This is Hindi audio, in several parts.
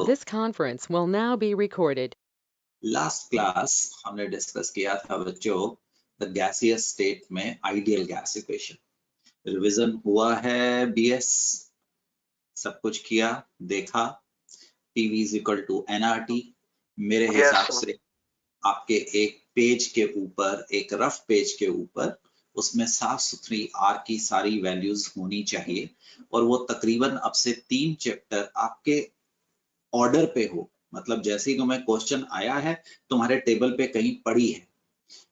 This conference will now be recorded. Last class हमने डिस्कस किया था बच्चों द गैसियस स्टेट में आइडियल गैस इक्वेशन। रिवीजन हुआ है बीएस, सब कुछ किया, देखा। PV is equal to nRT। मेरे हिसाब से आपके एक पेज के ऊपर, एक रफ पेज के ऊपर, उसमें साफ सुथरी R की सारी वैल्यूज होनी चाहिए और वो तकरीबन अब से 3 चैप्टर आपके ऑर्डर पे हो। मतलब जैसे ही तुम्हें क्वेश्चन आया है तुम्हारे टेबल पे कहीं पड़ी है,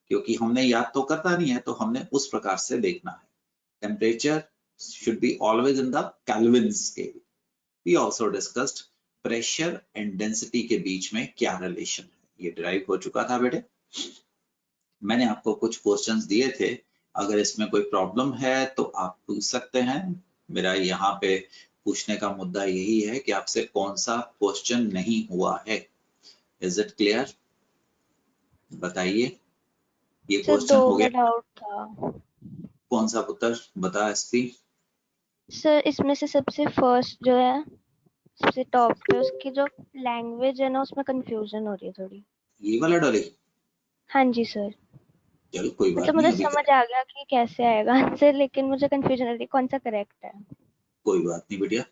क्योंकि हमने याद तो करता नहीं है, तो हमने उस प्रकार से देखना है। Temperature should be always in the kelvin scale. We also discussed pressure and density के बीच में क्या रिलेशन है, ये डिराइव हो चुका था बेटे। मैंने आपको कुछ क्वेश्चंस दिए थे, अगर इसमें कोई प्रॉब्लम है तो आप पूछ सकते हैं। मेरा यहाँ पे पूछने का मुद्दा यही है कि आपसे कौन सा क्वेश्चन नहीं हुआ है। Is it clear? बताइए। ये क्वेश्चन हो गया। डाउट था। कौन सा पुत्र? बता एसपी। सर इसमें से सबसे फर्स्ट जो है, सबसे टॉप पे, उसकी जो लैंग्वेज है ना, उसमें कंफ्यूजन हो रही है थोड़ी। ये वाला डॉली? हाँ जी सर। चलो कोई बात मतलब नहीं, मुझे अभी समझ आ गया कि कैसे आएगा आंसर, लेकिन मुझे कंफ्यूजन हो रही है कौन सा करेक्ट है। कोई बात नहीं बेटिया।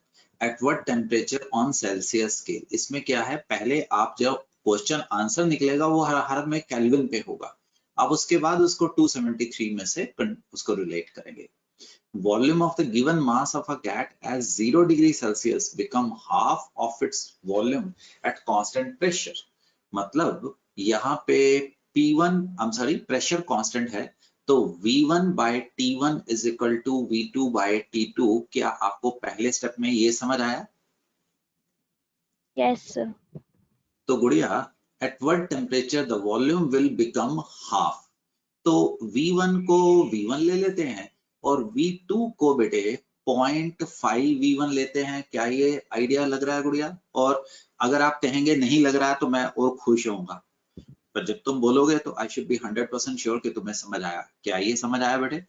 At what temperature on Celsius scale, इसमें क्या है, पहले आप जो क्वेश्चन आंसर निकलेगा वो हर में केल्विन पे होगा। आप उसके बाद उसको 273 में से उसको रिलेट करेंगे। Volume of the given mass of a cat at 0 degree Celsius become half of its volume at constant pressure। मतलब यहाँ पे प्रेशर कांस्टेंट है, तो V1 by T1 is equal to V2 by T2। क्या आपको पहले स्टेप में ये समझ आया? Yes sir. तो गुड़िया, at what temperature the volume will become half। तो V1 को V1 ले लेते हैं और V2 को बेटे 0.5 V1 लेते हैं। क्या ये आइडिया लग रहा है गुड़िया? और अगर आप कहेंगे नहीं लग रहा है तो मैं और खुश होऊंगा, पर जब तुम बोलोगे तो आई शुड बी 100% श्योर कि तुम्हें समझ आया। क्या ये समझ आया बेटे?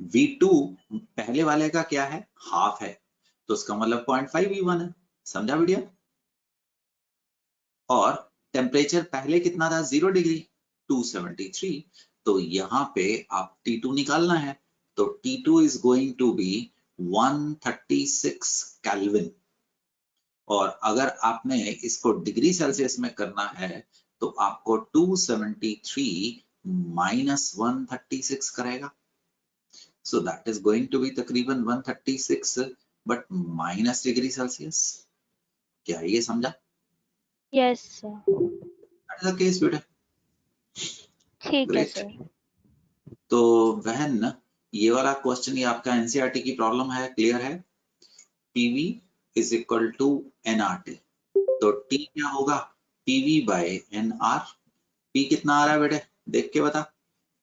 V2 पहले वाले का क्या है? हाफ है, तो उसका मतलब 0.5 V1 है। समझा बेटिया? और टेम्परेचर पहले कितना था? 0 डिग्री, 273। तो यहाँ पे आप T2 निकालना है, तो T2 is going to be 136 kelvin. और अगर आपने इसको डिग्री सेल्सियस में करना है तो आपको 273 माइनस 136 करेगा। So that is going to be तकरीबन 136 बट माइनस डिग्री सेल्सियस। क्या ये समझा? Yes sir. That is the case बेटा। ठीक है सर। तो बहन, ये वाला क्वेश्चन, ये आपका एनसीईआरटी की प्रॉब्लम है, क्लियर है? PV is equal to nRT। तो T क्या होगा? PV bye nR। P कितना आ रहा है बेटे? देख के बता।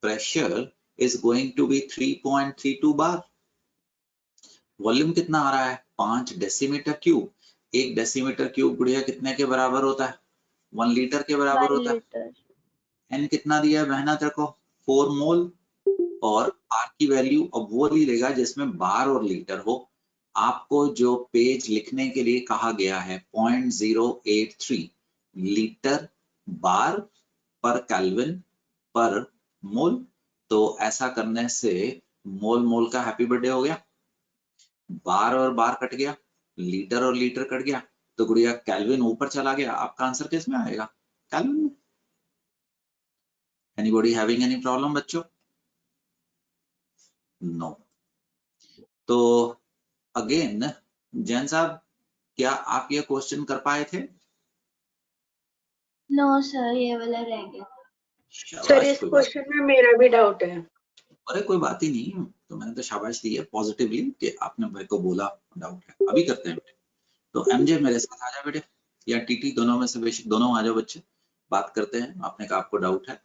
Pressure is going to be 3.32 bar. Volume कितना आ रहा है? 5 डेसीमीटर क्यूब। एक डेसीमीटर क्यूब गुड़िया कितने के बराबर होता है? 1 लीटर के बराबर 1 होता है। लीटर। N कितना दिया है बहना तेरे को? 4 मोल। और R की वैल्यू अब वो ले लेगा जिसमें बार और लीटर हो। आपको जो पेज लिखने के लिए कहा गया है 0.083 लीटर बार पर केल्विन पर मोल। तो ऐसा करने से मोल मोल का हैप्पी बर्थडे हो गया, बार और बार कट गया, लीटर और लीटर कट गया, तो गुड़िया केल्विन ऊपर चला गया। आपका आंसर किस में आएगा? केल्विन में। एनीबॉडी हैविंग एनी प्रॉब्लम बच्चों? नो। तो अगेन जैन साहब, क्या आप ये क्वेश्चन कर पाए थे? नो सर, ये वाला रह गया। सर इस क्वेश्चन में मेरा भी डाउट है। अरे कोई बात ही नहीं, तो मैंने तो शाबाश दी है पॉजिटिवली कि आपने मेरे को बोला डाउट है। अभी करते हैं बेटे। तो एमजे मेरे साथ आ जाए बेटे, या टीटी, दोनों में से बेशक दोनों आ जाओ बच्चे, बात करते हैं। आपने कहा आपको डाउट है,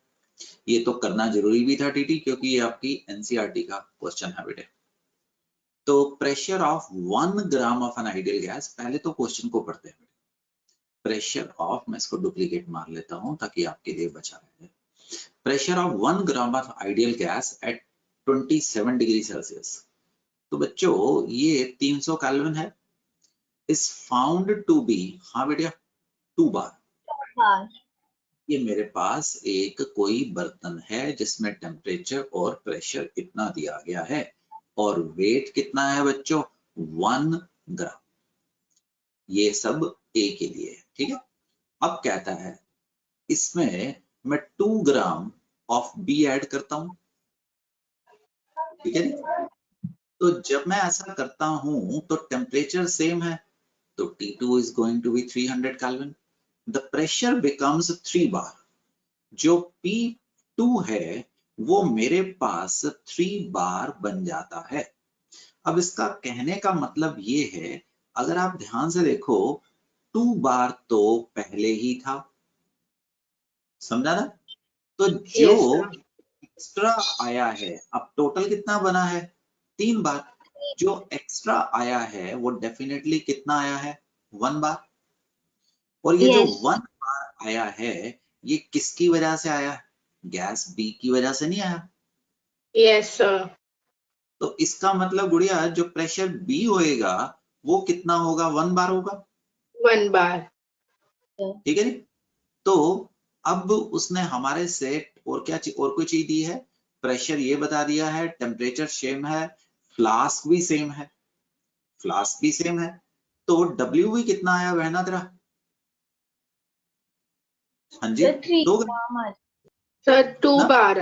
ये तो करना जरूरी भी था टीटी, क्योंकि ये आपकी एनसीईआरटी का क्वेश्चन है बेटे। तो pressure of 1 gram of an ideal gas, पहले तो क्वेश्चन को पढ़ते हैं। प्रेशर ऑफ, मैं इसको डुप्लीकेट मार लेता हूं ताकि आपके लिए बचा रहे। Pressure of 1 gram of ideal gas at 27 degree Celsius. तो बच्चों ये 300 केल्विन है। is found to be, हाँ बेटिया 2 बार। बार ये मेरे पास एक कोई बर्तन है जिसमें टेम्परेचर और प्रेशर इतना दिया गया है और वेट कितना है बच्चों 1 ग्राम। ये सब ए के लिए है, ठीक है। अब कहता है इसमें मैं 2 ग्राम ऑफ बी ऐड करता हूं, ठीक है। तो जब मैं ऐसा करता हूं तो टेम्परेचर सेम है, तो T2 is going to be 300 Kelvin. The pressure becomes 3 bar. जो P2 है वो मेरे पास 3 बार बन जाता है। अब इसका कहने का मतलब ये है, अगर आप ध्यान से देखो 2 बार तो पहले ही था, समझा ना। तो जो Yes, sir. एक्स्ट्रा आया है, अब टोटल कितना बना है 3 बार, जो एक्स्ट्रा आया है वो डेफिनेटली कितना आया है 1 बार। और ये जो Yes. 1 बार आया है ये किसकी वजह से आया है, गैस बी की वजह से नहीं आया। Yes, sir. तो इसका मतलब गुड़िया जो प्रेशर बी होएगा वो कितना होगा 1 बार होगा, 1 bar. ठीक है नी? तो अब उसने हमारे से और क्या और कोई चीज दी है, प्रेशर ये बता दिया है, टेम्परेचर सेम है, फ्लास्क भी सेम है, फ्लास्क भी सेम है। तो डब्ल्यू भी कितना आया बहना तेरा, हाँ जी 3 2 ग्राम Sir, 2 ना? bar.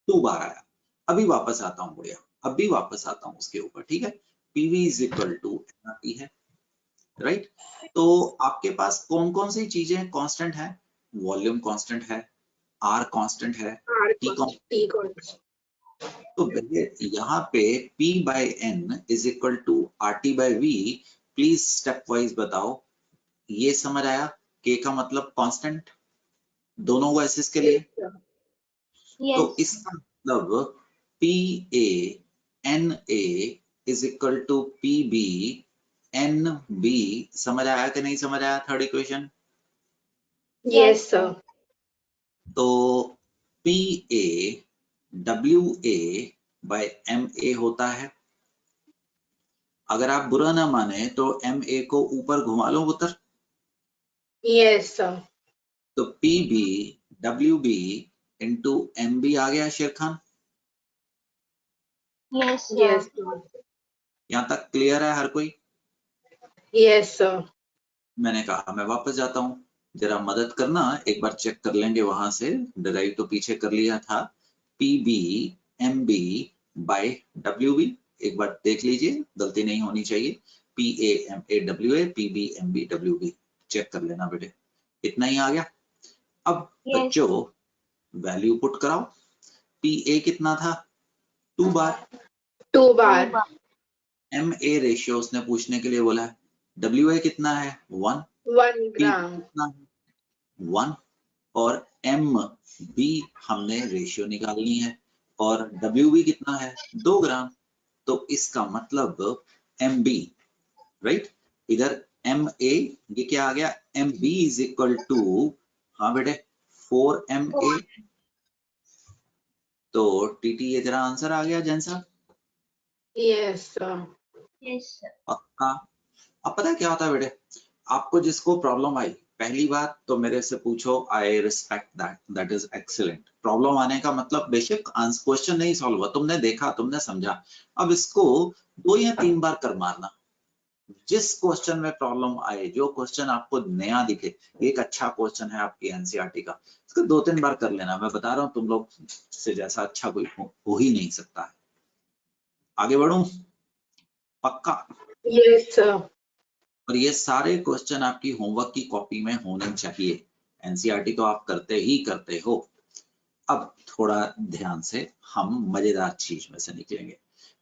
2 बार आया। अभी वापस आता हूँ बढ़िया, अभी वापस आता हूँ उसके ऊपर, ठीक है। PV is equal to nRT है, राइट। तो आपके पास कौन कौन सी चीजें कांस्टेंट है, वॉल्यूम कांस्टेंट है, आर कांस्टेंट है, R T constant. T constant. तो यहाँ पे P by N is equal to RT by V। Please stepwise बताओ, ये समझ आया, K का मतलब कांस्टेंट दोनों गैसेस के लिए। Yes, sir. तो Yes. इसका मतलब PA NA is equal to PB NB। समझ आया कि नहीं समझ आया थर्ड इक्वेशन। Yes, sir. तो PA WA by MA होता है। अगर आप बुरा ना माने तो MA को ऊपर घुमा लो उतर, Yes, sir. तो PB WB इंटू MB आ गया शेर Khan. Yes, sir. Yes, sir. यहाँ तक क्लियर है हर कोई। Yes, sir. मैंने कहा मैं वापस जाता हूँ, जरा मदद करना, एक बार चेक कर लेंगे वहां से, डिराइव तो पीछे कर लिया था। PB MB बाय WB एक बार देख लीजिए, गलती नहीं होनी चाहिए। PA MA WA PB MB WB check कर लेना बेटे, इतना ही आ गया। अब Yes. बच्चों वैल्यू पुट कराओ। PA कितना था 2 बार, 2 2 bar. बार MA रेशियो उसने पूछने के लिए बोला है, WA कितना है 1, 1 gram. कितना है 1 और MB हमने रेशियो निकालनी है और WB कितना है 2 ग्राम। तो इसका मतलब MB, राइट, इधर MA ये क्या आ गया MB इज इक्वल टू, हाँ बेटे 4MA। तो TT ये तेरा आंसर आ गया जैसा Yes, sir. Yes, sir. पक्का। अब पता है क्या होता है बेटे, आपको जिसको प्रॉब्लम आई पहली बात तो मेरे से पूछो, I respect that, that is excellent. Problem आने का मतलब बेशक क्वेश्चन नहीं सॉल्व हुआ, तुमने देखा तुमने समझा, अब इसको 2 या 3 बार कर मारना। जिस क्वेश्चन में प्रॉब्लम आए, जो क्वेश्चन आपको नया दिखे, एक अच्छा क्वेश्चन है आपकी एनसीईआरटी का, इसको 2-3 बार कर लेना। मैं बता रहा हूँ तुम लोग से जैसा अच्छा कोई हो ही नहीं सकता है। आगे बढ़ूं, पक्का। Yes, sir. और ये सारे क्वेश्चन आपकी होमवर्क की कॉपी में होने चाहिए, एनसीईआरटी तो आप करते ही करते हो। अब थोड़ा ध्यान से हम मजेदार चीज में से निकलेंगे।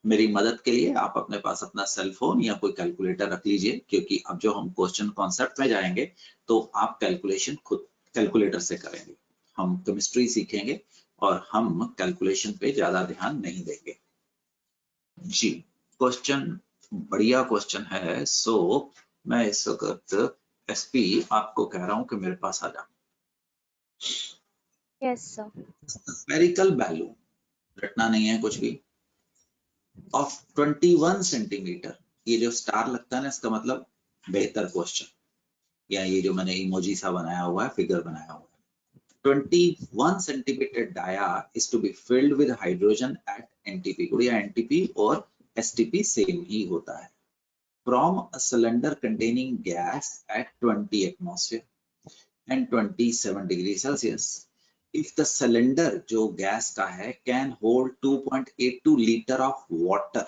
मेरी मदद के लिए आप अपने पास अपना सेल फोन या कोई कैलकुलेटर रख लीजिए, क्योंकि अब जो हम क्वेश्चन कॉन्सेप्ट में जाएंगे तो आप कैलकुलेशन खुद कैलकुलेटर से करेंगे। हम केमिस्ट्री सीखेंगे और हम कैलकुलेशन पे ज्यादा ध्यान नहीं देंगे। जी, क्वेश्चन बढ़िया क्वेश्चन है। सो मैं इस वक्त एसपी आपको कह रहा हूं कि मेरे पास आ जा। Yes, sir. स्फेरिकल बैलून, रटना नहीं है कुछ भी, ऑफ 21 सेंटीमीटर, ये जो स्टार लगता है ना इसका मतलब बेहतर क्वेश्चन, या ये जो मैंने इमोजी सा बनाया हुआ है, फिगर बनाया हुआ है। 21 centimeter dia is to be filled with hydrogen at NTP। गुड़िया NTP और STP सेम ही होता है। From a cylinder containing gas at 20 atmosphere and 27 degrees Celsius, if the cylinder जो गैस का है can hold 2.82 liter of water,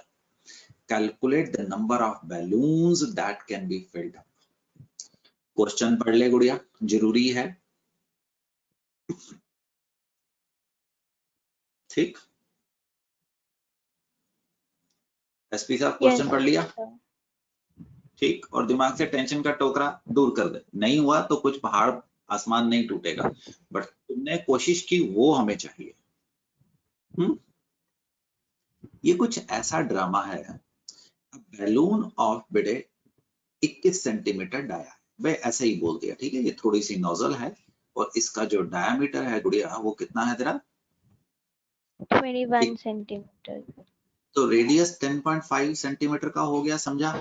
calculate the number of balloons that can be filled up। Question पढ़ ले गुड़िया, जरूरी है, ठीक। एसपी साहब क्वेश्चन पढ़ लिया, ठीक। और दिमाग से टेंशन का टोकरा दूर कर दे। नहीं हुआ तो कुछ पहाड़ आसमान नहीं टूटेगा, बट तुमने कोशिश की वो हमें चाहिए। ये कुछ ऐसा ड्रामा है। बैलून ऑफ बेटे 21 सेंटीमीटर डाया, वे ऐसे ही बोल दिया, ठीक है। ये थोड़ी सी नोजल है और इसका जो डायामीटर है गुड़िया वो कितना है तेरा? 21 सेंटीमीटर। तो रेडियस 10.5 सेंटीमीटर का हो गया, समझा?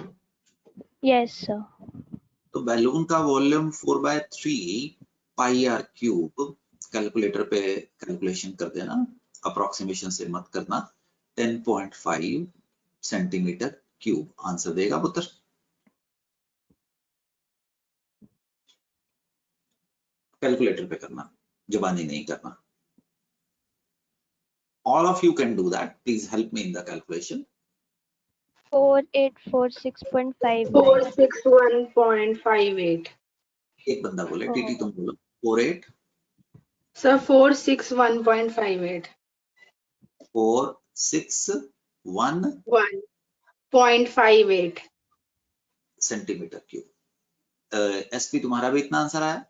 Yes sir. तो बैलून का volume 4/3 pi r cube, calculator पे कैलकुलेशन कर देना, अप्रोक्सीमेशन से मत करना। 10.5 सेंटीमीटर क्यूब आंसर देगा पुत्र। कैलकुलेटर पे करना, जुबानी नहीं करना। All of you can do that. Please help me in the calculation. 4846.58। 461.58। एक बंदा बोले, टीटी तुम बोलो। 48 सर 461.58। 461.58 centimetre cube. एसपी तुम्हारा भी इतना आंसर आया?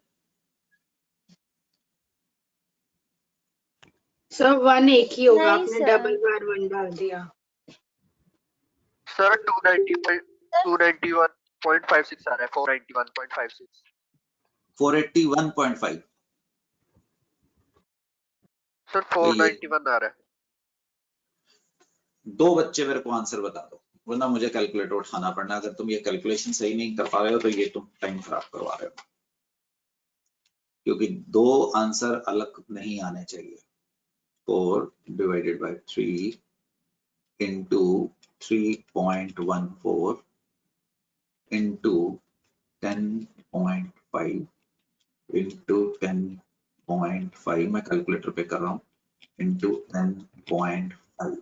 सर 1 एक ही होगा, आपने डबल बार 1 डाल दिया। सर 291.56 आ रहा है। 491.56। 481.5 सर 491 आ रहा है। दो बच्चे मेरे को आंसर बता दो, वरना मुझे कैलकुलेटर उठाना पड़ना। अगर तुम ये कैलकुलेशन सही नहीं कर पा रहे हो तो ये तुम टाइम खराब करवा रहे हो, क्योंकि दो आंसर अलग नहीं आने चाहिए। 4 divided by 3 into 3.14 into 10.5 into 10.5, मैं कैलकुलेटर पे कर रहा हूँ, into 10.5।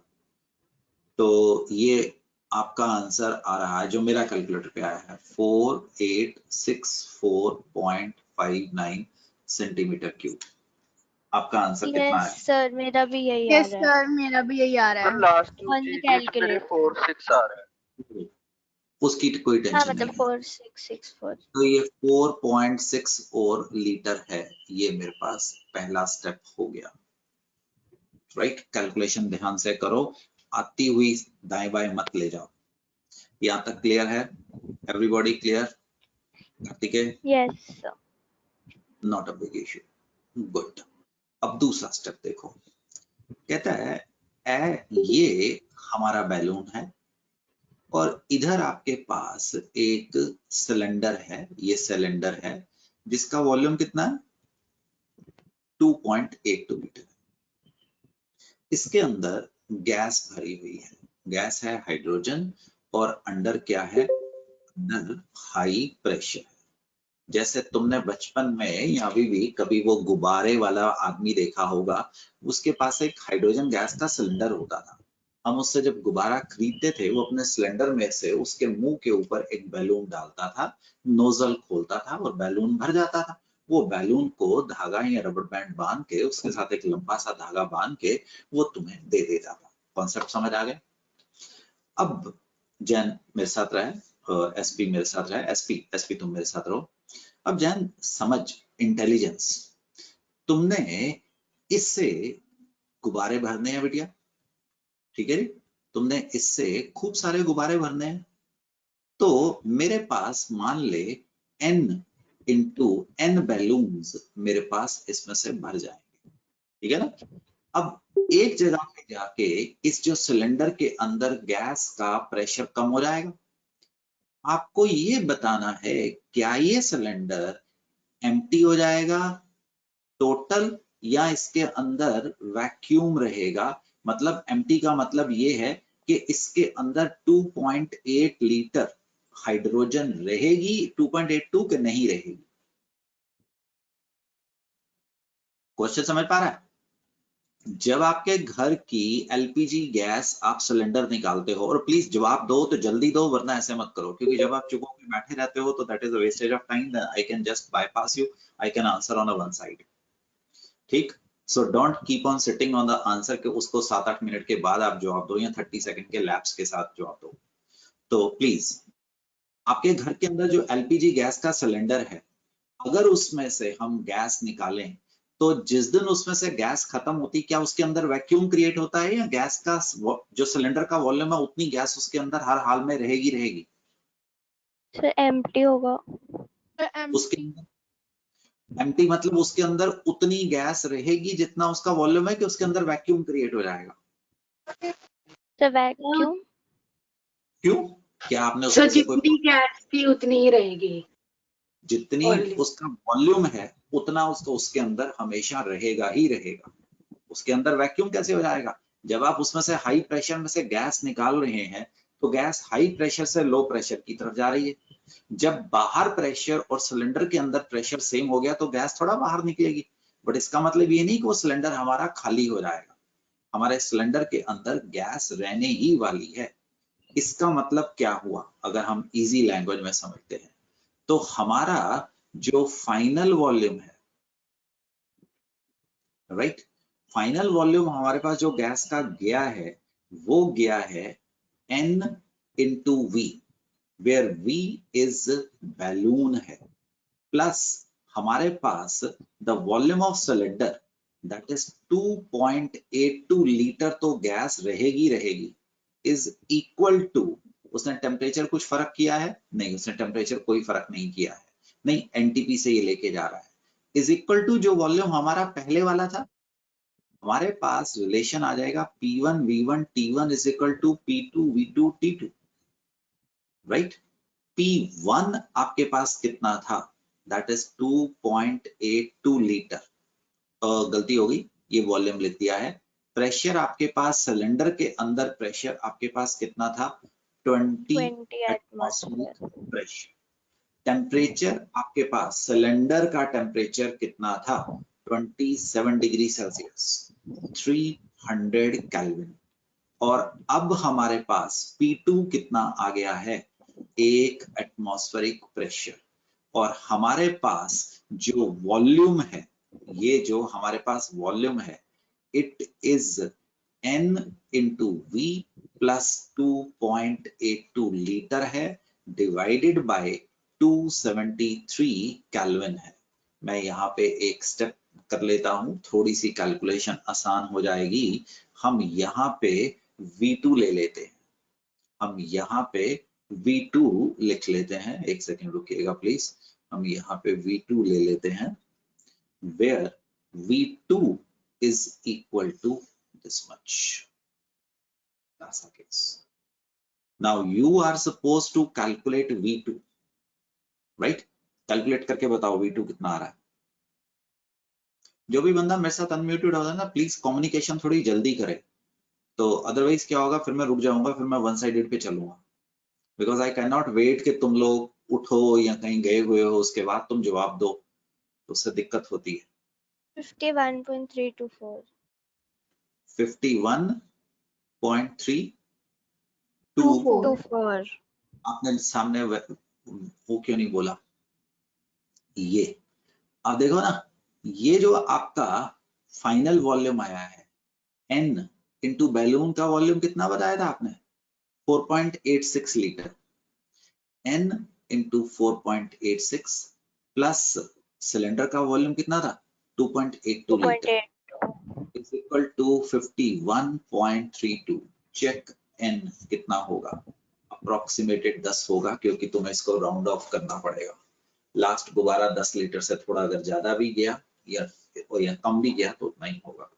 तो ये आपका आंसर आ रहा है, जो मेरा कैलकुलेटर पे आया है, 4864.59 सेंटीमीटर क्यूब। आपका आंसर कितना है? सर मेरा भी यही आ यस रहा है। सर मेरा भी यही आ रहा सर है। लास्ट On the मेरे calculator। 46 आ रहा है। उसकी कोई हाँ टेंशन मतलब नहीं है। 4664। तो ये 4.6 और लीटर है, ये मेरे पास पहला स्टेप हो गया, राइट। कैलकुलेशन ध्यान से करो, आती हुई दाएं बाएं मत ले जाओ। यहाँ तक क्लियर है? Everybody clear? Kartikeya? Yes sir. Not a big issue, good. अब दूसरा स्टेप देखो, कहता है ये हमारा बैलून है और इधर आपके पास एक सिलेंडर है, ये सिलेंडर है जिसका वॉल्यूम कितना है? 2.82 लीटर। इसके अंदर गैस भरी हुई है, गैस है हाइड्रोजन, और अंदर क्या है? अंदर हाई प्रेशर है। जैसे तुमने बचपन में या अभी भी कभी वो गुब्बारे वाला आदमी देखा होगा, उसके पास एक हाइड्रोजन गैस का सिलेंडर होता था। हम उससे जब गुब्बारा खरीदते थे, वो अपने सिलेंडर में से उसके मुंह के ऊपर एक बैलून डालता था, नोजल खोलता था और बैलून भर जाता था। वो बैलून को धागा या रबर बैंड बांध के, उसके साथ एक लंबा सा धागा बांध के वो तुम्हें दे देता था। कॉन्सेप्ट समझ आ गया? अब जैन मेरे साथ रहे, एसपी मेरे साथ रहे, एसपी तुम मेरे साथ रहो। अब जैन समझ, इंटेलिजेंस, तुमने इससे गुब्बारे भरने हैं बेटिया, ठीक है? तुमने इससे खूब सारे गुब्बारे भरने हैं। तो मेरे पास मान ले n इंटू n बैलून्स मेरे पास इसमें से भर जाएंगे, ठीक है ना? अब एक जगह पे जाके इस जो सिलेंडर के अंदर गैस का प्रेशर कम हो जाएगा। आपको ये बताना है क्या ये सिलेंडर एम्प्टी हो जाएगा टोटल या इसके अंदर वैक्यूम रहेगा। मतलब एम्प्टी का मतलब ये है कि इसके अंदर 2.8 लीटर हाइड्रोजन रहेगी, 2.82 के नहीं रहेगी। क्वेश्चन समझ पा रहा है? जब आपके घर की एलपीजी गैस आप सिलेंडर निकालते हो, और प्लीज जवाब दो तो जल्दी दो वरना ऐसे मत करो, क्योंकि जब आप चुप होकर बैठे रहते हो तो that is a wastage of time. I can just bypass you, I can answer on a one side. ठीक, so don't keep on sitting on the answer के उसको 7-8 मिनट के बाद आप जवाब दो या 30 सेकंड के लैप्स के साथ जवाब दो। तो प्लीज आपके घर के अंदर जो एलपीजी गैस का सिलेंडर है, अगर उसमें से हम गैस निकालें तो जिस दिन उसमें से गैस खत्म होती, क्या उसके अंदर वैक्यूम क्रिएट होता है या गैस का जो सिलेंडर का वॉल्यूम है उतनी गैस उसके अंदर हर हाल में रहेगी? सर एम्प्टी होगा। उसके अंदर एम्प्टी मतलब उसके अंदर उतनी गैस रहेगी जितना उसका वॉल्यूम है, कि उसके अंदर वैक्यूम क्रिएट हो जाएगा? Sir vacuum. क्यों? क्या आपने सर उसमें से कोई, जितनी गैस थी उतनी ही रहेगी। जितनी और उसका वॉल्यूम है उतना उसको उसके अंदर हमेशा रहेगा ही रहेगा। उसके अंदर वैक्यूम कैसे हो जाएगा? जब आप उसमें से हाई प्रेशर में से गैस निकाल रहे हैं तो गैस हाई प्रेशर से लो प्रेशर की तरफ जा रही है। जब बाहर प्रेशर और सिलेंडर के अंदर प्रेशर सेम हो गया तो गैस थोड़ा बाहर निकलेगी, बट इसका मतलब ये नहीं कि वो सिलेंडर हमारा खाली हो जाएगा। हमारे सिलेंडर के अंदर गैस रहने ही वाली है। इसका मतलब क्या हुआ अगर हम इजी लैंग्वेज में समझते हैं, तो हमारा जो फाइनल वॉल्यूम है, राइट, फाइनल वॉल्यूम हमारे पास जो गैस का गया है वो गया है N into V, where V is balloon है, प्लस हमारे पास the volume of cylinder that is 2.82 litre, तो गैस रहेगी, इज इक्वल टू, उसने टेम्परेचर कुछ फर्क किया है? नहीं, उसने टेम्परेचर कोई फर्क नहीं किया है, नहीं, एनटीपी से ये लेके जा रहा है, इज इक्वल टू जो वॉल्यूम हमारा पहले वाला था। हमारे पास रिलेशन आ जाएगा P1 V1 T1 is equal to P2 V2 T2, right. P1 आपके पास कितना था? That is 2.82 litre. गलती हो गई, ये वॉल्यूम लिख दिया है। प्रेशर आपके पास सिलेंडर के अंदर प्रेशर आपके पास कितना था? 20 एटमॉस्फेरिक प्रेशर। टेम्परेचर आपके पास सिलेंडर का टेम्परेचर कितना था? 27 डिग्री सेल्सियस, 300 केल्विन। और अब हमारे पास P2 कितना आ गया है? 1 एटमॉस्फेरिक प्रेशर। और हमारे पास जो वॉल्यूम है, ये जो हमारे पास वॉल्यूम है, it is N into V plus 2.82 litre है, डिवाइडेड बाय 273 केल्विन है। मैं यहाँ पे एक स्टेप कर लेता हूँ, थोड़ी सी कैलकुलेशन आसान हो जाएगी। हम यहाँ पे V2 ले लेते हैं, हम यहाँ पे V2 लिख लेते हैं। एक सेकेंड रुकिएगा प्लीज, हम यहाँ पे V2 ले लेते हैं, where V2 is equal to this much. That's the case. Now you are supposed to calculate V2, right? Calculate करके बताओ V2 कितना आ रहा है। जो भी बंदा मेरे साथ अनम्यूटेड होता है ना, प्लीज कम्युनिकेशन थोड़ी जल्दी करे, तो अदरवाइज क्या होगा, फिर मैं रुक जाऊंगा, फिर मैं वन साइडेड पे चलूंगा। Because I can not wait कि तुम लोग उठो या कहीं गए हुए हो उसके बाद तुम जवाब दो, तो उससे दिक्कत होती है। 51.324 51.324 आपने सामने वो क्यों नहीं बोला? ये अब देखो ना, ये जो आपका फाइनल वॉल्यूम आया है N इंटू बैलून का वॉल्यूम कितना बताया था आपने? 4.86 litre. N into 4.86 plus cylinder का वॉल्यूम कितना था? 2.82 litre is equal to 51.32। Check N कितना होगा? अप्रोक्सीमेटेड 10 होगा, क्योंकि तुम्हें इसको राउंड ऑफ करना पड़ेगा। लास्ट दोबारा 10 लीटर से थोड़ा अगर ज्यादा भी गया या कम भी गया तो उतना ही होगा।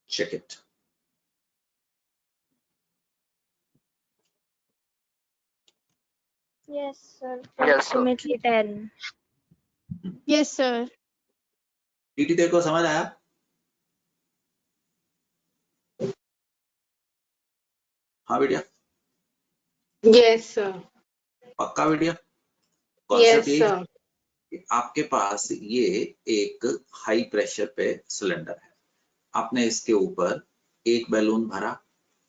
Check it. Yes, sir. Yes, sir. Approximately 10. Yes, sir. टीटी तेरे को समझ आया? हाँ बेटिया, Yes, sir. पक्का बेटिया? कॉन्सेप्ट Yes, यही है sir. कि आपके पास ये एक हाई प्रेशर पे सिलेंडर है, आपने इसके ऊपर एक बैलून भरा,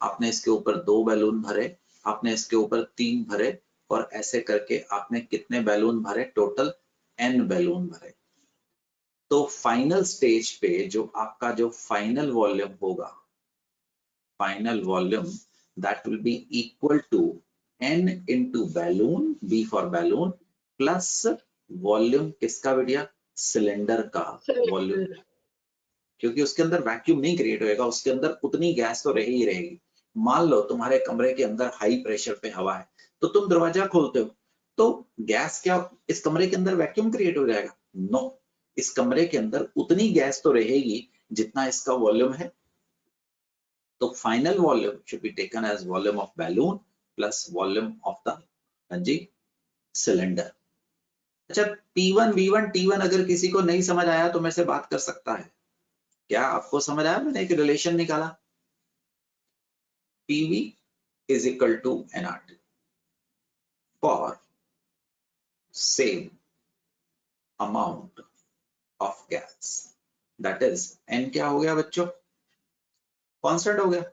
आपने इसके ऊपर 2 बैलून भरे, आपने इसके ऊपर 3 भरे, और ऐसे करके आपने कितने बैलून भरे? टोटल n बैलून भरे। तो फाइनल स्टेज पे जो आपका जो फाइनल वॉल्यूम होगा, final volume that will be equal to n into balloon, b for balloon, plus volume किसका बेटिया? सिलेंडर का वॉल्यूम, क्योंकि उसके अंदर वैक्यूम नहीं क्रिएट होएगा, उसके अंदर उतनी गैस तो रही ही रहेगी। मान लो तुम्हारे कमरे के अंदर हाई प्रेशर पे हवा है, तो तुम दरवाजा खोलते हो तो गैस क्या इस कमरे के अंदर वैक्यूम क्रिएट हो जाएगा? नो, इस कमरे के अंदर उतनी गैस तो रहेगी जितना इसका वॉल्यूम है। तो final volume should be taken as volume of balloon plus volume of the जी सिलेंडर। अच्छा, P1 V1 T1 अगर किसी को नहीं समझ आया तो मेरे से बात कर सकता है। क्या आपको समझ आया? मैंने एक रिलेशन निकाला, PV is equal to nRT for same amount of gas, that is n क्या हो गया बच्चों? कांस्टेंट हो गया।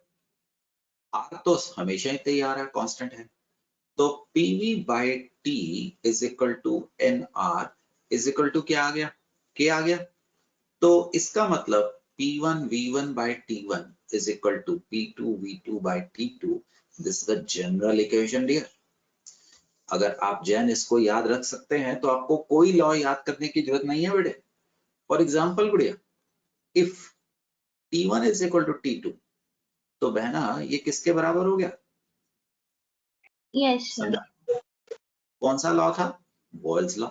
R तो हमेशा ही तैयार है, कांस्टेंट है, तो PV by T is equal to nR is equal to क्या आ गया? K आ गया। तो इसका मतलब P1 V1 by T1 is equal to P2 V2 by T2. This is the general equation dear. अगर आप जैन इसको याद रख सकते हैं तो आपको कोई लॉ याद करने की जरूरत नहीं है बेटे। फॉर एग्जाम्पल गुड़िया, if T1 is equal to T2, तो बहना ये किसके बराबर हो गया? Yes, sir. समझा? कौन सा लॉ था? Boyle's law.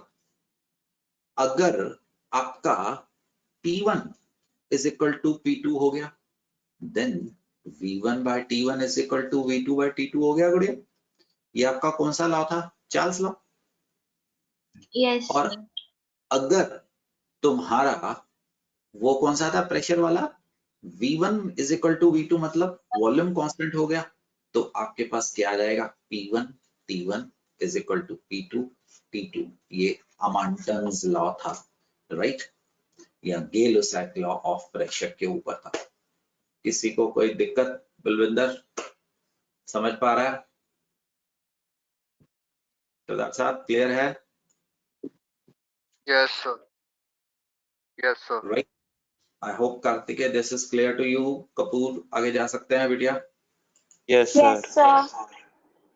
अगर आपका P1 is equal to P2 हो गया, then V1 by T1 is equal to V2 by T2 हो गया गुड़िया। ये आपका कौन सा लॉ था? Charles law. Yes, और sir. अगर तुम्हारा वो कौन सा था प्रेशर वाला? V1 is equal to V2 मतलब वॉल्यूम कांस्टेंट हो गया, तो आपके पास क्या आ जाएगा? P1 T1 is equal to P2 T2। ये अमांटन्स लॉ था, राइट? या गे-लुसाक लॉ ऑफ प्रेशर के ऊपर था। किसी को कोई दिक्कत? बलविंदर समझ पा रहा है? तो डॉक्टर साहब क्लियर है? Yes, sir. Yes, sir. Right, I hope Kartikeya this is clear to you. Kapoor आगे जा सकते हैं बेटिया? Yes, sir.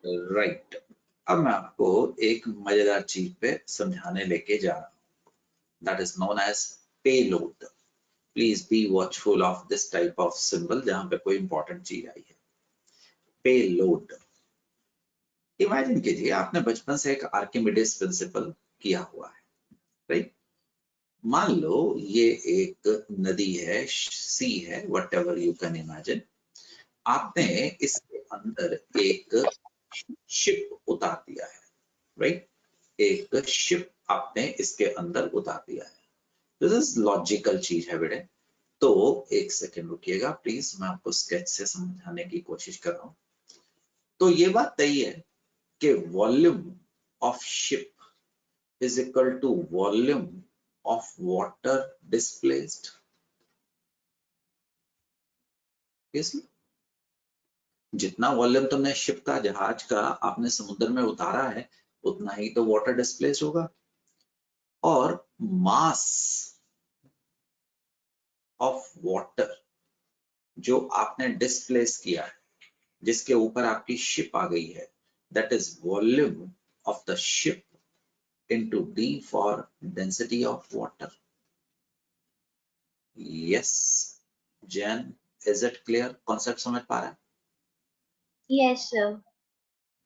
राइट, अब मैं आपको एक मजेदार चीज पे समझाने लेके जा रहा हूँ, that is known as payload. Please be watchful of this type of symbol जहां पे कोई इंपॉर्टेंट चीज आई है। पेलोड, इमेजिन कीजिए आपने बचपन से एक आर्किमिडीज प्रिंसिपल किया हुआ है, राइट? मान लो ये एक नदी है, सी है, व्हाटएवर यू कैन इमेजिन। आपने इसके अंदर एक शिप उतार दिया है, राइट? एक शिप आपने इसके अंदर उतार दिया है। दिस इज लॉजिकल चीज है बेटे। तो एक सेकेंड रुकिएगा प्लीज, मैं आपको स्केच से समझाने की कोशिश कर रहा हूं। तो ये बात तय है कि volume of ship is equal to volume of water displaced. जितना वॉल्यूम तुमने शिप का, जहाज का आपने समुद्र में उतारा है, उतना ही तो वाटर डिस्प्लेस होगा। और मास ऑफ वाटर जो आपने डिस्प्लेस किया है, जिसके ऊपर आपकी शिप आ गई है, that is volume of the ship into D for density of water. Yes, Jen, is it clear? Concept समझ पा रहा है? Yes, sir.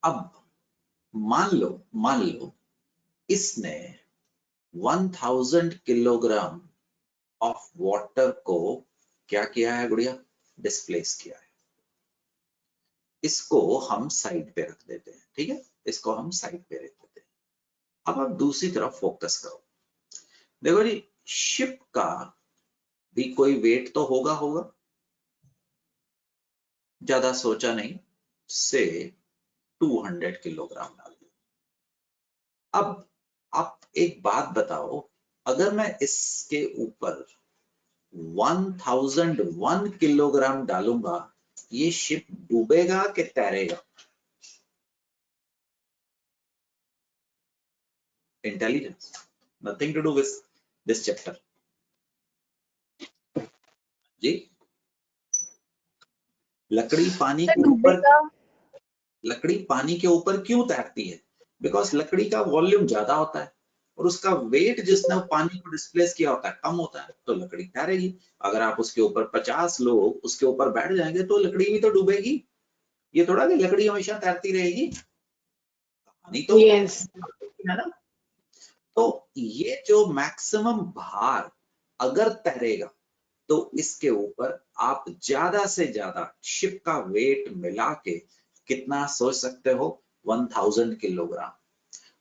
अब मान लो इसने 1000 किलोग्राम ऑफ वाटर को क्या किया है गुड़िया? डिस्प्लेस किया है। इसको हम साइड पे रख देते हैं, ठीक है? इसको हम साइड पे रखते हैं। अब आप दूसरी तरफ फोकस करो। देखो जी, शिप का भी कोई वेट तो होगा, ज्यादा सोचा नहीं, से 200 किलोग्राम डाल दिया। अब आप एक बात बताओ, अगर मैं इसके ऊपर 1001 किलोग्राम डालूंगा, ये शिप डूबेगा कि तैरेगा? Intelligence, nothing to do with this chapter. जी, लकड़ी पानी के ऊपर, लकड़ी पानी के ऊपर क्यों तैरती है? बिकॉज लकड़ी का वॉल्यूम ज्यादा होता है और उसका वेट जिसने पानी को डिस्प्लेस किया होता है कम होता है, तो लकड़ी तैरेगी। अगर आप उसके ऊपर 50 लोग उसके ऊपर बैठ जाएंगे तो लकड़ी भी तो डूबेगी। ये थोड़ा कि लकड़ी हमेशा तैरती रहेगी, कहानी तो Yes. है ना। तो ये जो मैक्सिमम भार अगर तैरेगा तो इसके ऊपर आप ज्यादा से ज्यादा शिप का वेट मिला के कितना सोच सकते हो? 1000 किलोग्राम।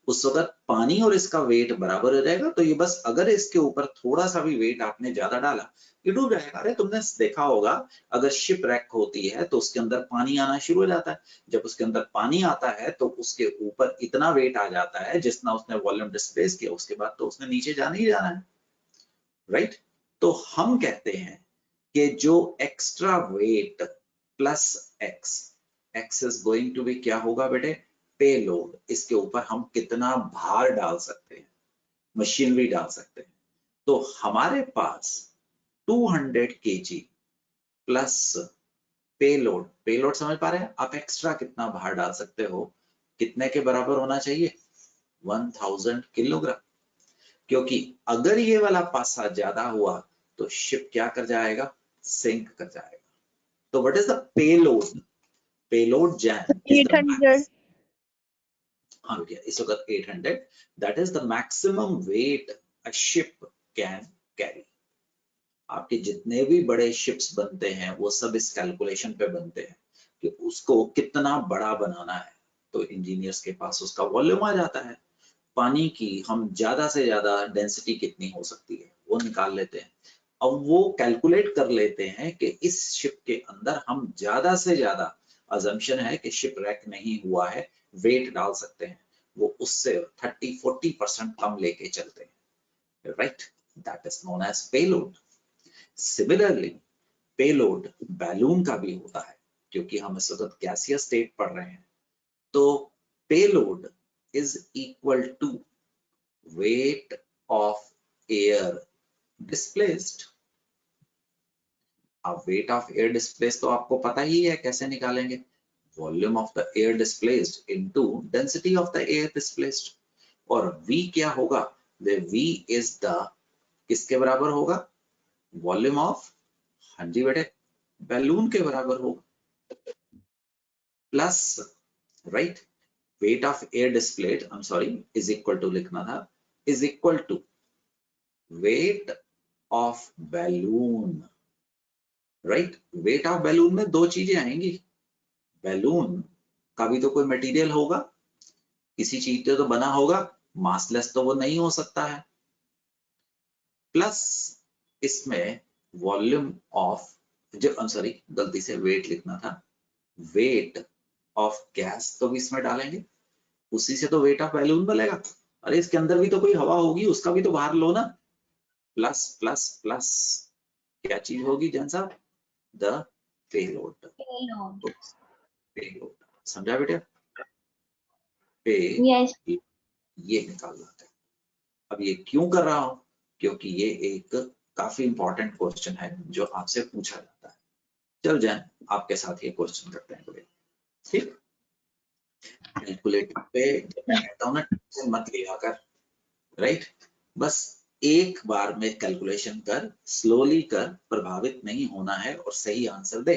उस वक्त पानी और इसका वेट बराबर हो जाएगा, तो ये बस अगर इसके ऊपर थोड़ा सा भी वेट आपने ज्यादा डाला, ये डूब जाएगा। अरे तुमने देखा होगा, अगर शिप रैक होती है तो उसके अंदर पानी आना शुरू हो जाता है। जब उसके अंदर पानी आता है तो उसके ऊपर इतना वेट आ जाता है जितना उसने वॉल्यूम डिस्प्लेस किया, उसके बाद तो उसने नीचे जाना ही जाना है, राइट। तो हम कहते हैं कि जो extra weight plus X, X is going to be क्या होगा बेटे? पेलोड। इसके ऊपर हम कितना भार डाल सकते हैं, मशीनरी डाल सकते हैं। तो हमारे पास 200 kg प्लस पेलोड, पेलोड समझ पा रहे हैं आप? एक्स्ट्रा कितना भार डाल सकते हो, कितने के बराबर होना चाहिए? 1000 किलोग्राम। क्योंकि अगर ये वाला पासा ज्यादा हुआ तो शिप क्या कर जाएगा? सिंक कर जाएगा। तो what is the payload? Payload जैम 800. हाँ बेटा, इस वक्त 800, that is the maximum weight a ship can carry. आपके जितने भी बड़े शिप्स बनते हैं वो सब इस कैलकुलेशन पे बनते हैं कि उसको कितना बड़ा बनाना है। तो इंजीनियर्स के पास उसका वॉल्यूम आ जाता है, पानी की हम ज्यादा से ज्यादा डेंसिटी कितनी हो सकती है वो निकाल लेते हैं। अब वो कैलकुलेट कर लेते हैं कि इस शिप के अंदर हम ज्यादा से ज्यादा, अजम्पशन है कि शिप रैक नहीं हुआ है, वेट डाल सकते हैं, वो उससे 30-40% कम लेके चलते हैं, right. That is known as payload. Similarly payload balloon का भी होता है, क्योंकि हम इस वक्त गैसियस स्टेट पढ़ रहे हैं। तो payload is equal to weight of air displaced। अब weight of air displaced तो आपको पता ही है कैसे निकालेंगे, volume of the air displaced into density of the air displaced। और V क्या होगा? the V is the किसके बराबर होगा? volume of, हाँ जी बेटे, बैलून के बराबर होगा, plus right weight of air displayed, I'm sorry, is equal to लिखना था, is equal to weight of balloon, right। weight of balloon में दो चीजें आएंगी, बैलून का भी तो कोई मटेरियल होगा, किसी चीज से तो बना होगा, मासलेस तो वो नहीं हो सकता है, प्लस इसमें वॉल्यूम ऑफ, जब सॉरी गलती से वेट लिखना था, वेट ऑफ गैस तो भी इसमें डालेंगे, उसी से तो वेट ऑफ बैलून बनेगा। अरे इसके अंदर भी तो कोई हवा होगी, उसका भी तो बाहर लो ना, प्लस प्लस प्लस क्या चीज होगी जैन साहब? The payload. पेलोड समझा बेटा? पे Yes. ये निकालना है। अब ये क्यों कर रहा हूं? क्योंकि ये एक काफी इंपॉर्टेंट क्वेश्चन है जो आपसे पूछा जाता है। चल जैन आपके साथ ये क्वेश्चन करते हैं बेटा, ठीक। कैलकुलेटर पे मैं कहता हूँ ना मत लिया कर, राइट। बस एक बार में कैलकुलेशन कर, स्लोली कर, प्रभावित नहीं होना है और सही आंसर दे।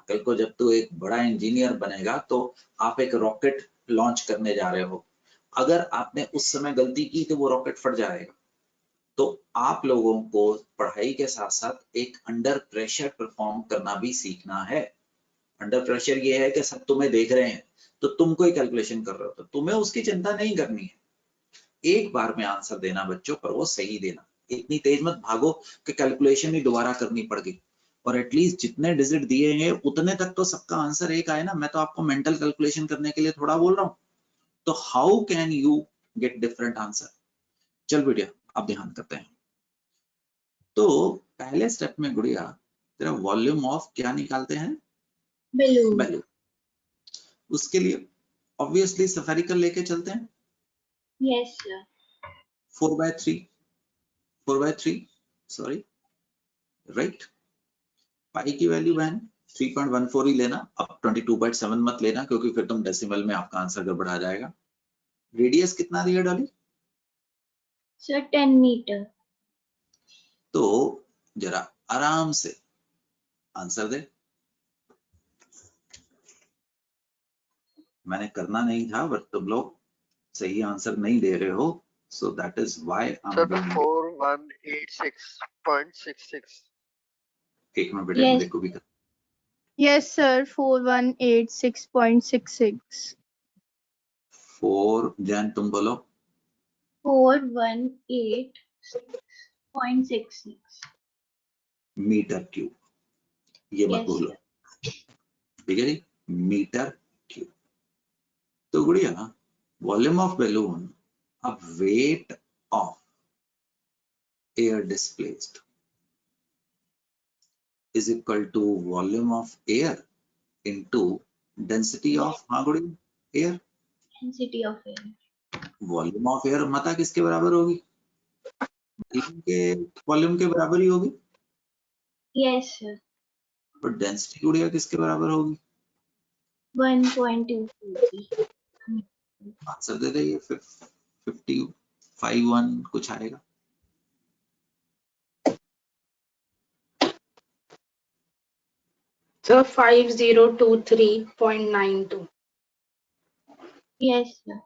कल को जब तू एक बड़ा इंजीनियर बनेगा तो आप एक रॉकेट लॉन्च करने जा रहे हो, अगर आपने उस समय गलती की तो वो रॉकेट फट जाएगा। तो आप लोगों को पढ़ाई के साथ साथ एक अंडर प्रेशर परफॉर्म करना भी सीखना है। अंडर प्रेशर ये है कि सब तुम्हें देख रहे हैं तो तुम कोई कैलकुलेशन कर रहे हो, तो तुम्हें उसकी चिंता नहीं करनी है, एक बार में आंसर देना बच्चों, पर वो सही देना। इतनी तेज मत भागो कि कैलकुलेशन ही दोबारा करनी पड़ गई। और एटलीस्ट जितने डिजिट दिए हैं उतने तक तो सबका आंसर एक आए ना। मैं तो आपको मेंटल कैलकुलेशन करने के लिए थोड़ा बोल रहा हूँ। तो how can you get different answer? चल बेटिया अब ध्यान करते हैं। तो पहले स्टेप में गुड़िया तेरा वॉल्यूम ऑफ क्या निकालते हैं? balloon. बैलून। उसके लिए ऑब्वियसली स्फेरिकल लेके चलते हैं। Yes, sir. 4/3 sorry, right. Pi की वैल्यू बहन 3.14 ही लेना, अब 22.7 मत लेना, क्योंकि फिर तुम डेसिमल में आपका आंसर गड़बड़ा जाएगा। रेडियस कितना दिया डॉली? Sir, 10 meter. तो जरा आराम से आंसर दे। मैंने करना नहीं था, बट तुम लोग सही आंसर नहीं दे रहे हो, सो that is why I Sir, am doing. 4186.66. एक मिनट बेटे, Yes. मेरे को भी कर। Yes, sir. 4186.66. 4 जैन तुम बोलो। 418.66. मीटर क्यूब, ये मत Yes, भूलो, sir. ठीक है जी, मीटर क्यूब। तो गुड़िया वॉल्यूम ऑफ बैलून, अब weight of air displaced is equal to volume of air into density of, हाँ गुड़िया, air। Density of air. Volume of air माता किसके बराबर होगी? बैलून के वॉल्यूम के बराबर ही होगी। Yes, sir. और डेंसिटी गुड़िया किसके बराबर होगी? 1.2. आंसर दे देंगे, 55 कुछ आएगा। So 5023.92. Yes, sir.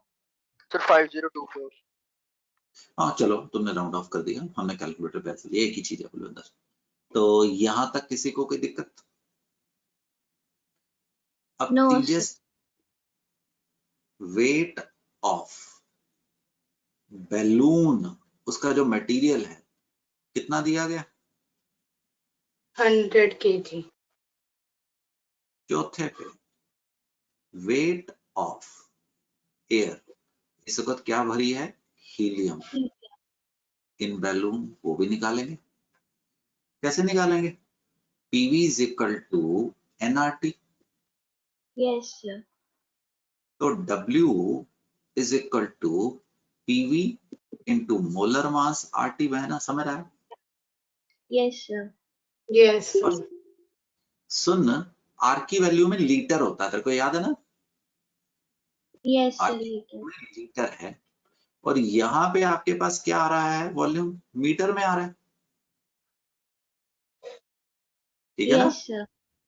Sir, 5024. हाँ चलो, तुमने राउंड ऑफ कर दिया, हमने कैलकुलेटर पे ऐसे लिया, एक ही चीज है बुलविंदर। तो यहां तक किसी को कोई दिक्कत? अब No, tedious weight of balloon, उसका जो मटेरियल है कितना दिया गया? 100 kg. चौथे पे वेट ऑफ एयर, इस वक्त क्या भरी है? हीलियम इन बैलून, वो भी निकालेंगे। कैसे निकालेंगे? PV is equal to nRT। Yes, sir. तो W is equal to PV into molar mass RT, बहना समझ रहा है? Yes, sir. Yes, sir. सुन, R की वैल्यू में लीटर होता है, तेरे को याद है ना? Yes, R sir. की Later. वैल्यू में लीटर है, और यहाँ पे आपके पास क्या आ रहा है? वॉल्यूम मीटर में आ रहा है, ठीक है ना? Yes, sir.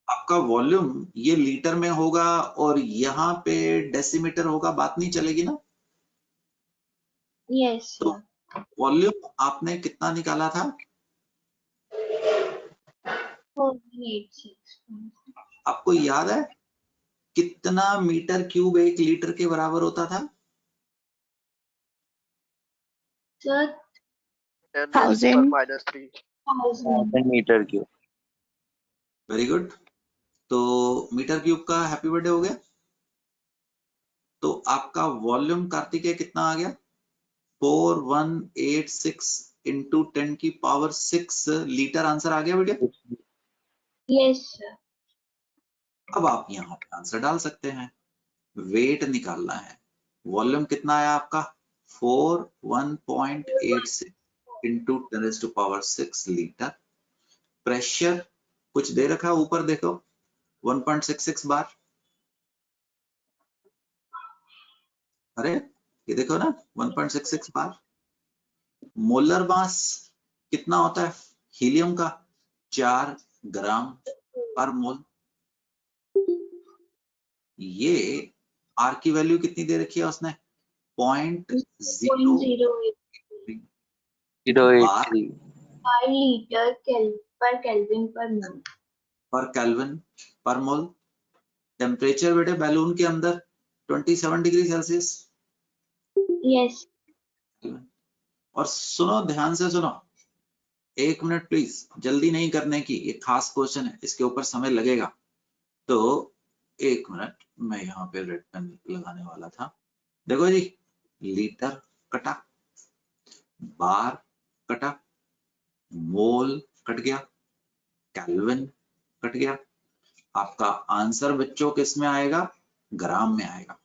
आपका वॉल्यूम ये लीटर में होगा और यहाँ पे डेसीमीटर होगा, बात नहीं चलेगी ना? Yes, तो sir. वॉल्यूम आपने कितना निकाला था? 486. आपको याद है कितना मीटर क्यूब 1 लीटर के बराबर होता था? Sir, 10 raised to 1000. minus 3. 1000. Metre cube. Very good. तो मीटर क्यूब का हैप्पी बर्थडे हो गया। तो आपका वॉल्यूम कार्तिकेय कितना आ गया? 4186 इंटू 10 की पावर 6 लीटर आंसर आ गया बेटा। Yes, sir. अब आप यहाँ पे आंसर डाल सकते हैं, वेट निकालना है। वॉल्यूम कितना आया आपका? 4186 into 10 to power 6 litre. Pressure कुछ दे रखा ऊपर देखो, 1.66 बार। अरे ये देखो ना, 1.66 बार। मोलर मास कितना होता है हीलियम का? 4 ग्राम पर मोल। ये आर की वैल्यू कितनी दे रखी है उसने? 0.083 बार 5 liter per Kelvin per mole. पर केल्विन पर मोल। टेम्परेचर बेटे बैलून के अंदर 27 डिग्री सेल्सियस। Yes. और सुनो, ध्यान से सुनो, 1 मिनट प्लीज, जल्दी नहीं करने की, ये खास क्वेश्चन है, इसके ऊपर समय लगेगा। तो 1 मिनट, मैं यहाँ पे रेड पेन लगाने वाला था। देखो जी, लीटर कटा, बार कटा, मोल कट गया, केल्विन कट गया। आपका आंसर बच्चों किस में आएगा? ग्राम में आएगा।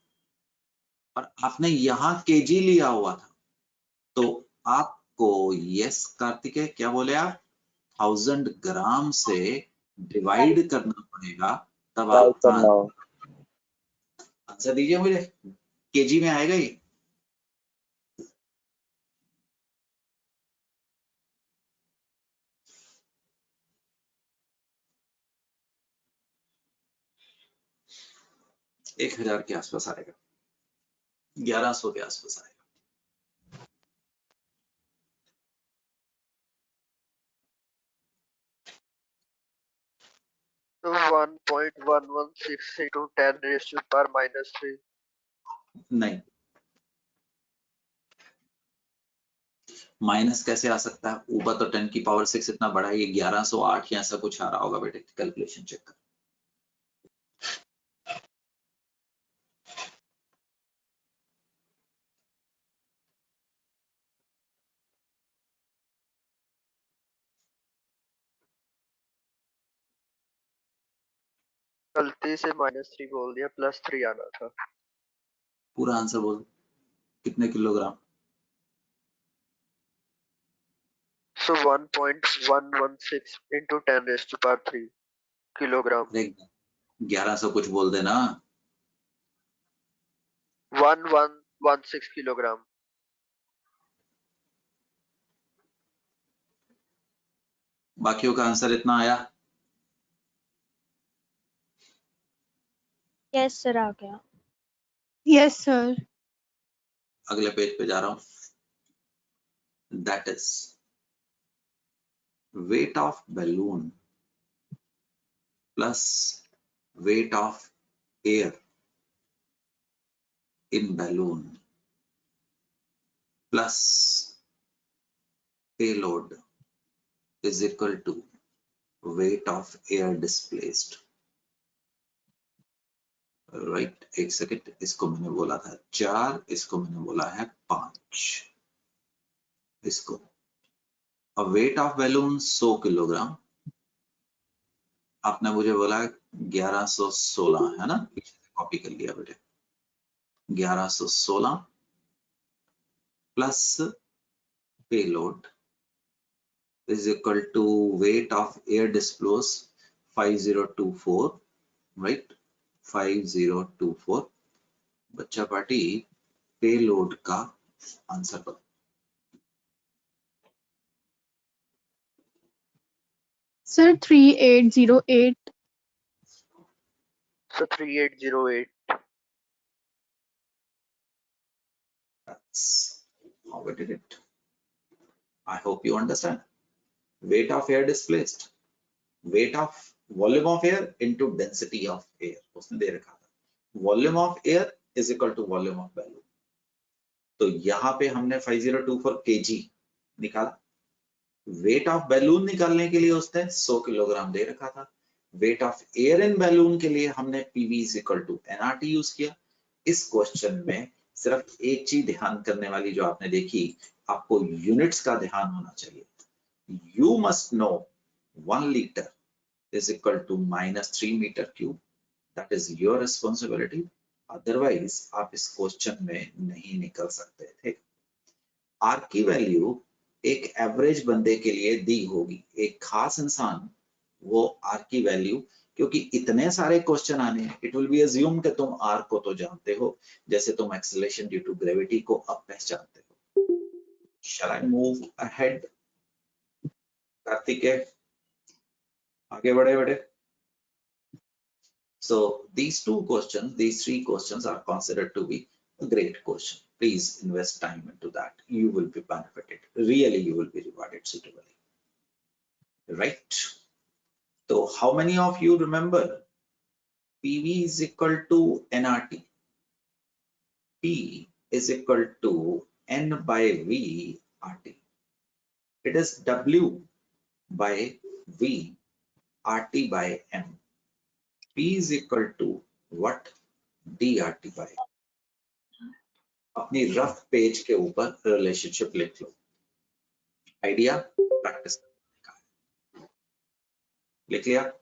और आपने यहाँ केजी लिया हुआ था, तो आपको, यस कार्तिकेय, क्या बोले आप? 1000 ग्राम से डिवाइड करना पड़ेगा, तब आपका आंसर दीजिए मुझे, केजी में आएगा ये। एक 1000 के आसपास आएगा, 1100 के आसपास आएगा। So 1.116 into 10 raised to power minus 3. नहीं, माइनस कैसे आ सकता है? ऊपर तो 10 की पावर 6 इतना बड़ा है, ये 1108 या ऐसा कुछ आ रहा होगा बेटे, कैलकुलेशन चेक कर। गलती से -3 बोल दिया, +3 आना था। पूरा आंसर बोल, कितने kilogram? So 1.116 into 10 raised to power 3 kilogram. 1100 कुछ बोल देना। 1116 kilogram. बाकियों का आंसर इतना आया? यस सर, आ गया। Yes, sir. अगले पेज पे जा रहा हूं। That is weight of balloon plus weight of air in balloon plus payload is equal to weight of air displaced. Right, एक सेकेंड, इसको मैंने बोला था 4, इसको मैंने बोला है 5। इसको अब वेट ऑफ बैलून 100 किलोग्राम, आपने मुझे बोला 1116 है ना, पीछे से कॉपी कर लिया बेटे। 1116 plus payload is equal to weight of air disclosed 5024, right? 5024। बच्चा पार्टी, पेलोड का आंसर बताओ। Sir, 3808. So 3808. That's how we did it. I hope you understand. Weight of air displaced, weight of volume of air into density of air, उसने दे रखा था। Volume of air is equal to volume of balloon। तो यहाँ पे हमने 5024 kg निकाला। वेट ऑफ बैलून निकालने के लिए उसने 100 किलोग्राम दे रखा था। Wait of air in balloon के लिए हमने PV is equal to nRT use किया। इस क्वेश्चन में सिर्फ एक चीज ध्यान करने वाली जो आपने देखी, आपको यूनिट्स का ध्यान होना चाहिए। You must know 1 liter is equal to -3 meter cube. That is your responsibility. Otherwise, आप इस क्वेश्चन में नहीं निकल सकते थे। R की वैल्यू एक एवरेज बंदे के लिए दी होगी, एक खास इंसान, वो R की वैल्यू, क्योंकि इतने सारे क्वेश्चन आने हैं, इट विल बी अज्यूम कि तुम R को तो जानते हो, जैसे तुम एक्सेलरेशन ड्यू टू ग्रेविटी को अब पहचानते हो। Shall I move ahead? Kartikeya, आगे बढ़े। So these 2 questions, these 3 questions are considered to be a great question. Please invest time into that. You will be benefited. Really, you will be rewarded suitably. Right? So how many of you remember PV is equal to nRT? P is equal to N by V RT. It is W by V RT by M. P is equal to what? DRT by. अपनी रफ पेज के ऊपर रिलेशनशिप लिख लो. आइडिया प्रैक्टिस लिख लिया.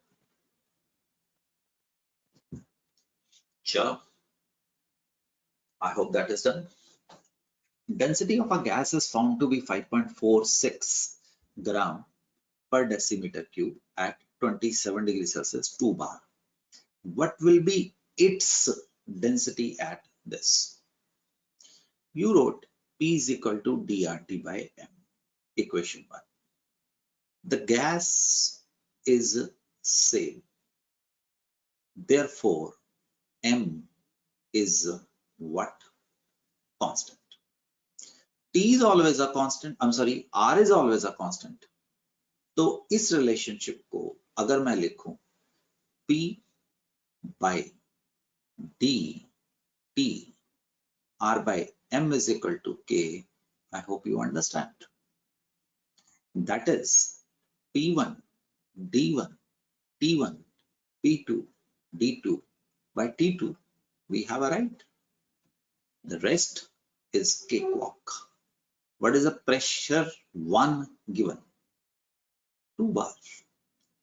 Sure. I hope that is done. Density of a gas is found to be 5.46 gram per decimeter cube at 27 degrees Celsius 2 bar. What will be its density at this? You wrote P is equal to dRT by M, equation 1. The gas is same. Therefore, M is what? Constant. T is always a constant. I'm sorry, R is always a constant. तो इस रिलेशनशिप को अगर मैं लिखूं P by D T R by M is equal to K, I hope you understand. That is P1 D1 T1 P2 D2 by T2. We have a right. The rest is cakewalk. What is the pressure 1 given? 2 bar.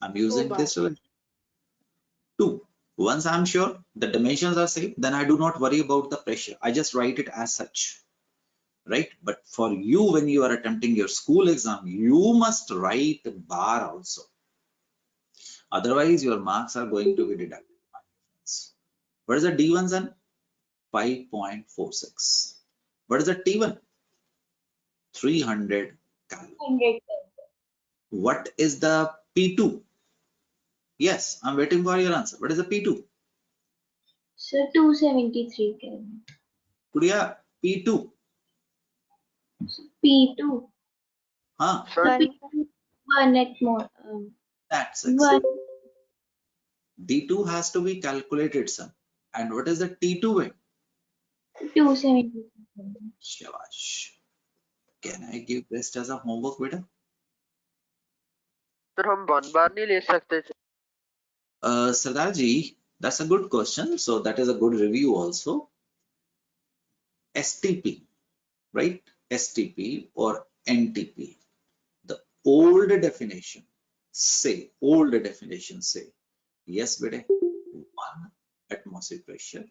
I'm using this relation. 2. Once I'm sure the dimensions are same, then I do not worry about the pressure. I just write it as such, right? But for you, when you are attempting your school exam, you must write bar also. Otherwise, your marks are going to be deducted. What is the D1 then? 5.46. What is the T1? 300 calories. 100. What is the P2? Yes, I'm waiting for your answer. What is the P2? So 273 Kelvin. Kudiya, P2. P2. Huh? Sir, One. 1 at more. That's excellent. 1. D2 has to be calculated, son. And what is the T2 way? 273 Kelvin. Shabash. Can I give rest as a homework, beta? Sir हम 1 बार नहीं ले सकते थे. Sardar ji, that's a good question. So that is a good review also. STP, right? STP or NTP. The old definition say, yes, beta, 1 atmospheric pressure.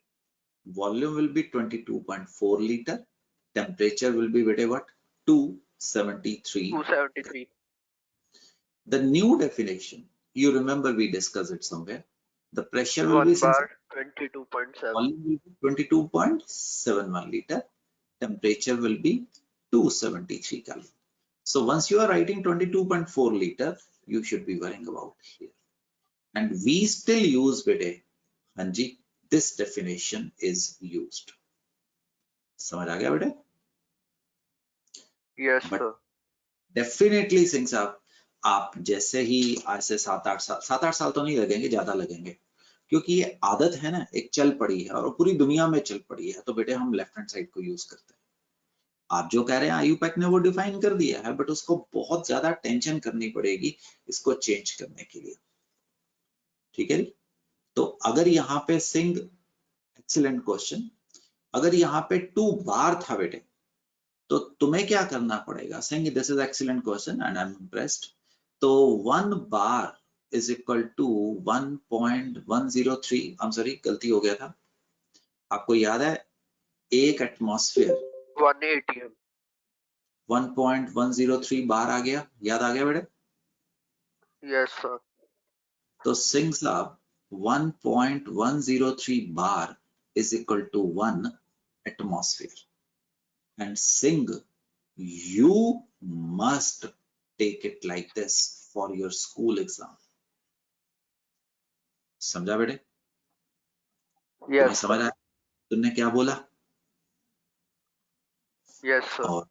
Volume will be 22.4 liter. Temperature will be beta what? 273. 273. The new definition, you remember we discussed it somewhere. The pressure will 1 be bar 22.7. volume will be 22.71 liter. Temperature will be 273 Kelvin. So once you are writing 22.4 liter, you should be worrying about here. And we still use beta, Hanji, this definition is used. समझ आ गया बेटे? Yes, But sir. Definitely since आप जैसे ही आज से 7-8 साल तो नहीं लगेंगे, ज्यादा लगेंगे, क्योंकि ये आदत है ना, एक चल पड़ी है और पूरी दुनिया में चल पड़ी है. तो बेटे हम लेफ्ट हैंड साइड को यूज करते हैं. आप जो कह रहे हैं आईयूपैक ने वो डिफाइन कर दिया है, बट उसको बहुत ज्यादा टेंशन करनी पड़ेगी इसको चेंज करने के लिए. ठीक है. तो अगर यहाँ पे सिंग, एक्सीलेंट क्वेश्चन, अगर यहाँ पे 2 बार था बेटे, तो तुम्हें क्या करना पड़ेगा? Singh, this is excellent question and I am impressed. तो 1 बार is equal to 1.103. I am sorry, गलती हो गया था. आपको याद है एक एटमॉस्फेयर 1 ATM. 1.103 बार आ गया, याद आ गया बेटे? Yes, sir. तो सिंह साहब 1.103 बार is equal to 1 atmosphere. And Singh, you must take it like this for your school exam. समझा बेटे? तुम्हें Yes, समझ sir. आया तुमने क्या बोला? Yes, sir. और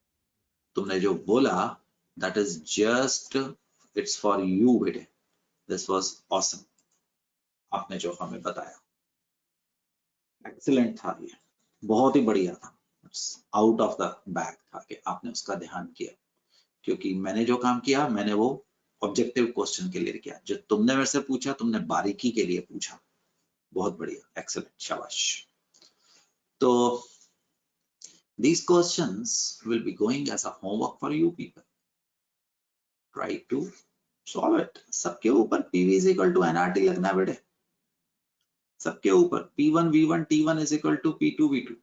तुमने जो बोला, that is just, it's for you बेटे. This was awesome. आपने जो हमें बताया, excellent था, ये बहुत ही बढ़िया था. आउट ऑफ द बैग था कि आपने उसका ध्यान किया, क्योंकि मैंने जो काम किया मैंने वो ऑब्जेक्टिव क्वेश्चन के लिए किया। जो तुमने मेरे से पूछा तुमने बारीकी के लिए पूछा, बहुत बढ़िया, एक्सेलेंट, शाबाश। तो these questions will be going as a homework for you people. Try to solve it. सबके ऊपर PV is equal to NRT लगना है बेटे, सबके ऊपर P1 V1 T1 is equal to P2 V2।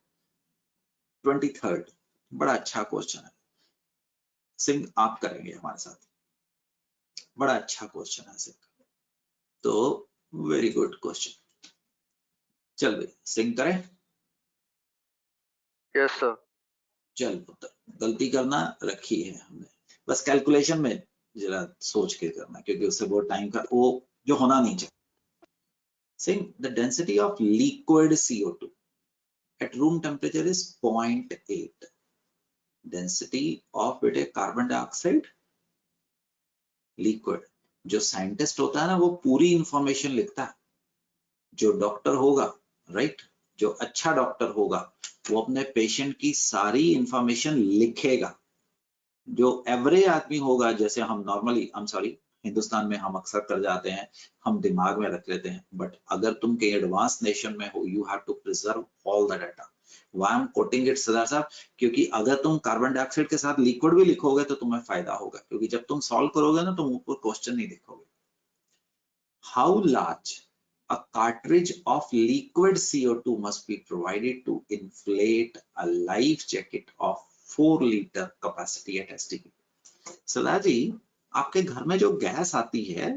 23rd, बड़ा अच्छा क्वेश्चन है, सिंह आप करेंगे हमारे साथ, बड़ा अच्छा क्वेश्चन है सिंह, तो वेरी गुड क्वेश्चन। चल भाई सिंह करें। Yes sir. चल पुत्र, गलती करना रखी है हमने, बस कैलकुलेशन में जरा सोच के करना, क्योंकि उससे बहुत टाइम का वो जो होना नहीं चाहिए। Saying the density of liquid CO2 at room temperature is 0.8. Density of बेटे कार्बन डाइऑक्साइड लिक्विड। जो साइंटिस्ट होता है ना वो पूरी इंफॉर्मेशन लिखता है, जो डॉक्टर होगा, राइट, जो अच्छा डॉक्टर होगा वो अपने पेशेंट की सारी इंफॉर्मेशन लिखेगा। जो एवरेज आदमी होगा, जैसे हम normally, I am sorry, Hindustan में हम अक्सर कर जाते हैं, हम दिमाग में रख लेते हैं, बट अगर तुम कहीं एडवांस नेशन में हो, you have to preserve all the data. Why I am quoting it सरदार साहब, क्योंकि अगर तुम कार्बन डाइऑक्साइड के साथ लिक्विड भी लिखोगे तो तुम्हें फायदा होगा, क्योंकि जब तुम सॉल्व करोगे ना तुम ऊपर क्वेश्चन नहीं देखोगे। How large a cartridge of liquid CO2 must be provided to inflate a life jacket of 4 liter capacity at STP? सरदार जी, आपके घर में जो गैस आती है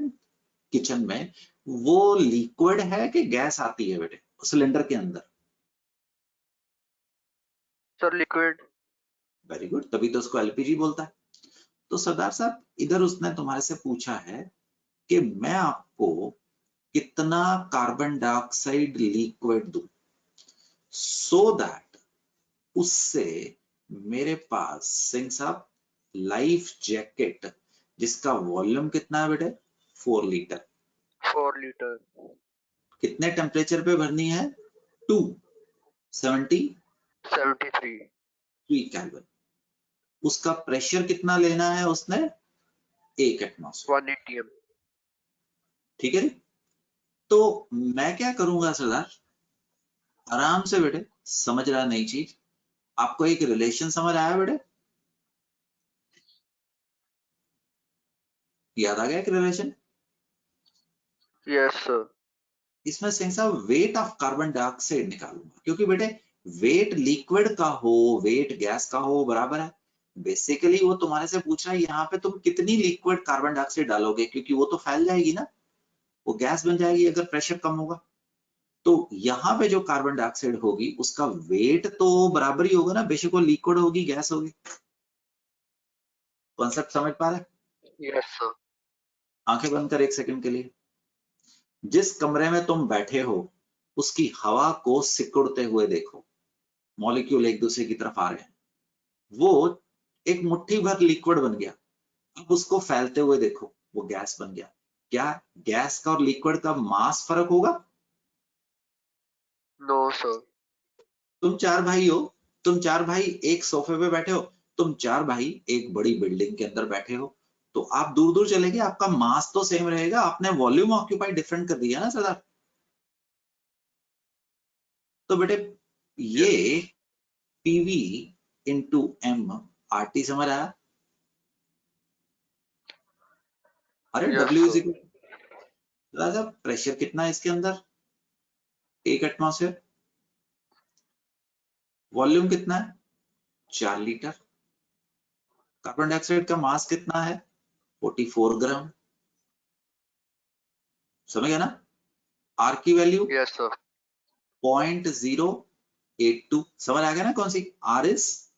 किचन में, वो लिक्विड है कि गैस आती है बेटे सिलेंडर के अंदर? Sir liquid. वेरी गुड, तभी तो उसको एलपीजी बोलता है। तो सरदार साहब इधर उसने तुम्हारे से पूछा है कि मैं आपको कितना कार्बन डाइऑक्साइड लिक्विड दूं, सो दैट उससे मेरे पास सिंह साहब लाइफ जैकेट जिसका वॉल्यूम कितना है बेटे 4 लीटर। 4 लीटर। कितने टेम्परेचर पे भरनी है? 273 केल्विन। उसका प्रेशर कितना लेना है उसने? 1 एटमॉस्फेयर, 1 atm। ठीक है। तो मैं क्या करूंगा सरदार, आराम से बेटे, समझ रहा नई चीज, आपको एक रिलेशन समझ आया बेटे? याद आ गया एक रिलेशन? Yes sir. इसमें सिंह साहब वेट ऑफ कार्बन डाइऑक्साइड निकालूंगा, क्योंकि बेटे वेट लिक्विड का हो वेट गैस का हो बराबर है। बेसिकली वो तुम्हारे से पूछ रहा है यहाँ पे तुम कितनी लिक्विड कार्बन डाइऑक्साइड डालोगे, क्योंकि वो तो फैल जाएगी ना, वो गैस बन जाएगी अगर प्रेशर कम होगा। तो यहाँ पे जो कार्बन डाइऑक्साइड होगी उसका वेट तो बराबर ही होगा ना, बेशक वो लिक्विड होगी गैस होगी। कॉन्सेप्ट समझ पा रहे? Yes sir. आंखें बंद कर एक सेकंड के लिए। जिस कमरे में तुम बैठे हो उसकी हवा को सिकुड़ते हुए देखो, मॉलिक्यूल एक दूसरे की तरफ आ रहे हैं, वो एक मुट्ठी भर लिक्विड बन गया, अब उसको फैलते हुए देखो, वो गैस बन गया। क्या गैस का और लिक्विड का मास फर्क होगा? No sir. तुम 4 भाई हो, तुम 4 भाई एक सोफे पे बैठे हो, तुम 4 भाई एक बड़ी बिल्डिंग के अंदर बैठे हो, तो आप दूर दूर चले गए, आपका मास तो सेम रहेगा, आपने वॉल्यूम ऑक्यूपाई डिफरेंट कर दिया ना सरदार। तो बेटे ये PV इंटू M RT समझ आया? अरे Yes, W is sir. Equal, pressure कितना है इसके अंदर? 1 एटमॉस्फेयर। वॉल्यूम कितना है? 4 लीटर। कार्बन डाइऑक्साइड का मास कितना है? 44 ग्राम। समझ गया ना? R की वैल्यू Yes, sir. 0.082। समझ आ गया ना कौन सी? R इज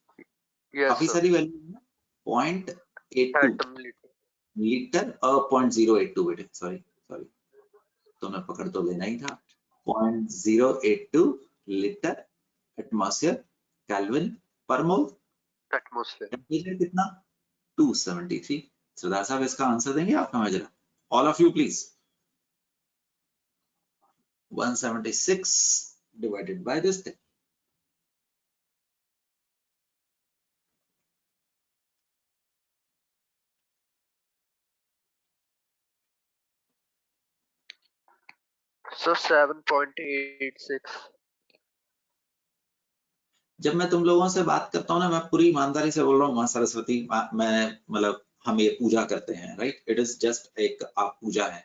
Yes, काफी sir. सारी वैल्यू है, 0.82 Atom liter. लीटर 0.082 बेटे, सॉरी तो मैं पकड़ तो लेना ही था। 0.082 लीटर एटमॉस्फेयर केल्विन पर मोल। Atmosphere. टेम्परेचर कितना? 273। सरदार साहब इसका आंसर देंगे आप हमें जरा, all of you please. 176 divided by this thing, So 7.86. जब मैं तुम लोगों से बात करता हूँ ना, मैं पूरी ईमानदारी से बोल रहा हूँ, माँ सरस्वती, मैं मतलब हम ये पूजा करते हैं, राइट? इट इज जस्ट एक आप पूजा है।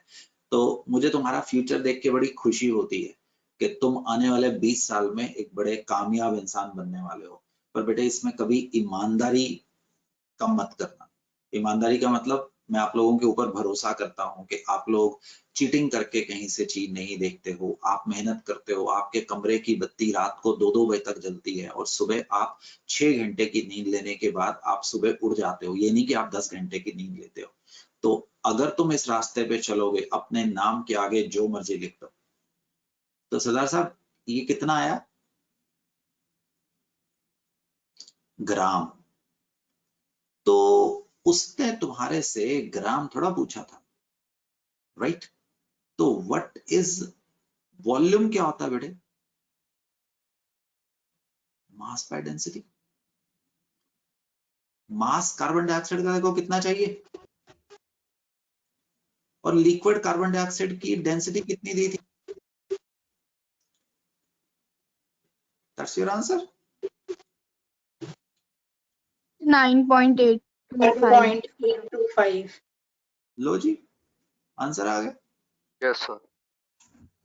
तो मुझे तुम्हारा फ्यूचर देख के बड़ी खुशी होती है कि तुम आने वाले 20 साल में एक बड़े कामयाब इंसान बनने वाले हो। पर बेटे इसमें कभी ईमानदारी कम मत करना। ईमानदारी का मतलब मैं आप लोगों के ऊपर भरोसा करता हूँ कि आप लोग चीटिंग करके कहीं से चीज नहीं देखते हो, आप मेहनत करते हो। आपके कमरे की बत्ती रात को 2-2 बजे तक जलती है और सुबह आप 6 घंटे की नींद लेने के बाद आप सुबह उठ जाते हो। ये नहीं कि आप 10 घंटे की नींद लेते हो। तो अगर तुम इस रास्ते पे चलोगे, अपने नाम के आगे जो मर्जी लिख दो। तो सरदार साहब ये कितना आया? ग्राम। तो उसने तुम्हारे से ग्राम थोड़ा पूछा था, राइट? तो व्हाट इज वॉल्यूम? क्या होता है बेटे? Mass by density. Mass carbon dioxide का देखो कितना चाहिए, और लिक्विड कार्बन डाइऑक्साइड की डेंसिटी कितनी दी थी? That's your answer. 9.825. 9.825. लो जी, आंसर आ गया। Yes, sir.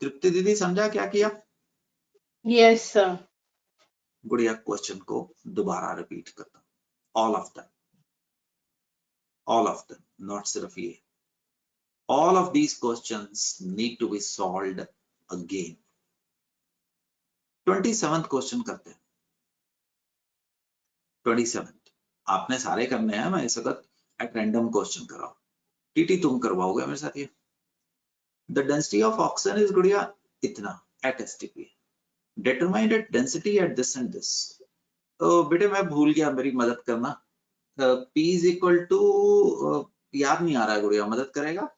तृप्ति दीदी समझा क्या किया? Yes, sir. गुड़िया क्वेश्चन को दोबारा रिपीट करता हूं। ऑल ऑफ देम, नॉट सिर्फ ये। All of these questions need to be solved again. 27th question करते हैं। 27th आपने सारे करने हैं, मैं इस वक्त एट रैंडम क्वेश्चन कर रहा हूं। टीटी तुम करवाओगे मेरे साथ ये। The density of oxygen is गुड़िया इतना at STP. Determine its density at this and this. तो बेटे मैं भूल गया, मेरी मदद करना। P is equal to याद नहीं आ रहा है गुड़िया, मदद करेगा?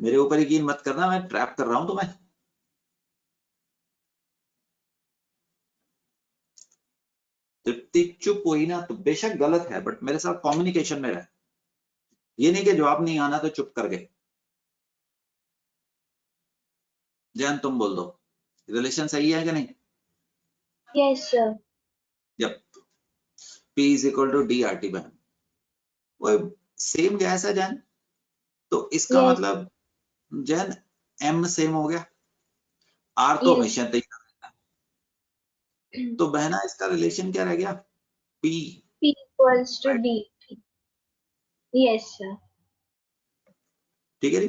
मेरे ऊपर यकीन मत करना, मैं ट्रैप कर रहा हूं तुम्हें। तृप्ति चुप हुई ना तो बेशक गलत है, बट मेरे साथ कम्युनिकेशन में रहे। ये नहीं कि जवाब नहीं आना तो चुप कर गए। जैन तुम बोल दो, रिलेशन सही है कि नहीं? Yes, sir. जब P is equal to DRT बहन, वो सेम गैस है जैन, तो इसका Yes. मतलब जैन M सेम हो गया, R तो Yes. हमेशा तैयार रहता है। तो बहना इसका रिलेशन क्या रह गया? P P equals to D. Yes, sir. ठीक है जी।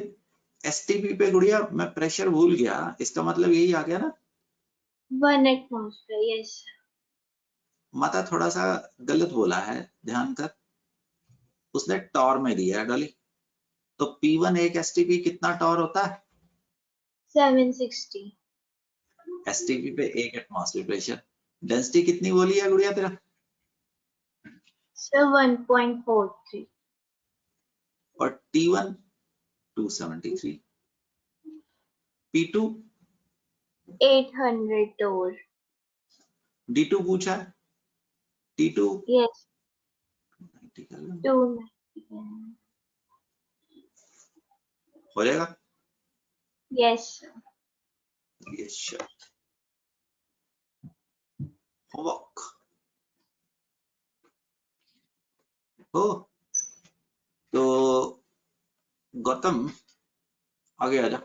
STP पे गुड़िया मैं प्रेशर भूल गया, इसका मतलब यही आ गया ना? 1 atmosphere. Yes, sir. माता थोड़ा सा गलत बोला है, ध्यान कर। उसने टॉर में दिया है डॉली, तो P1 एक STP कितना टॉर होता है? 760. STP पे एक एटमॉस्फेयर प्रेशर। डेंसिटी कितनी बोली है गुड़िया तेरा? Sir, 1.43. और T1 273, P2 800 torr. D2 पूछा है, T2 Yes. 90 कर लो, 290. हो जाएगा? Yes, sir. Yes sure. Homework हो तो गौतम आगे आजा।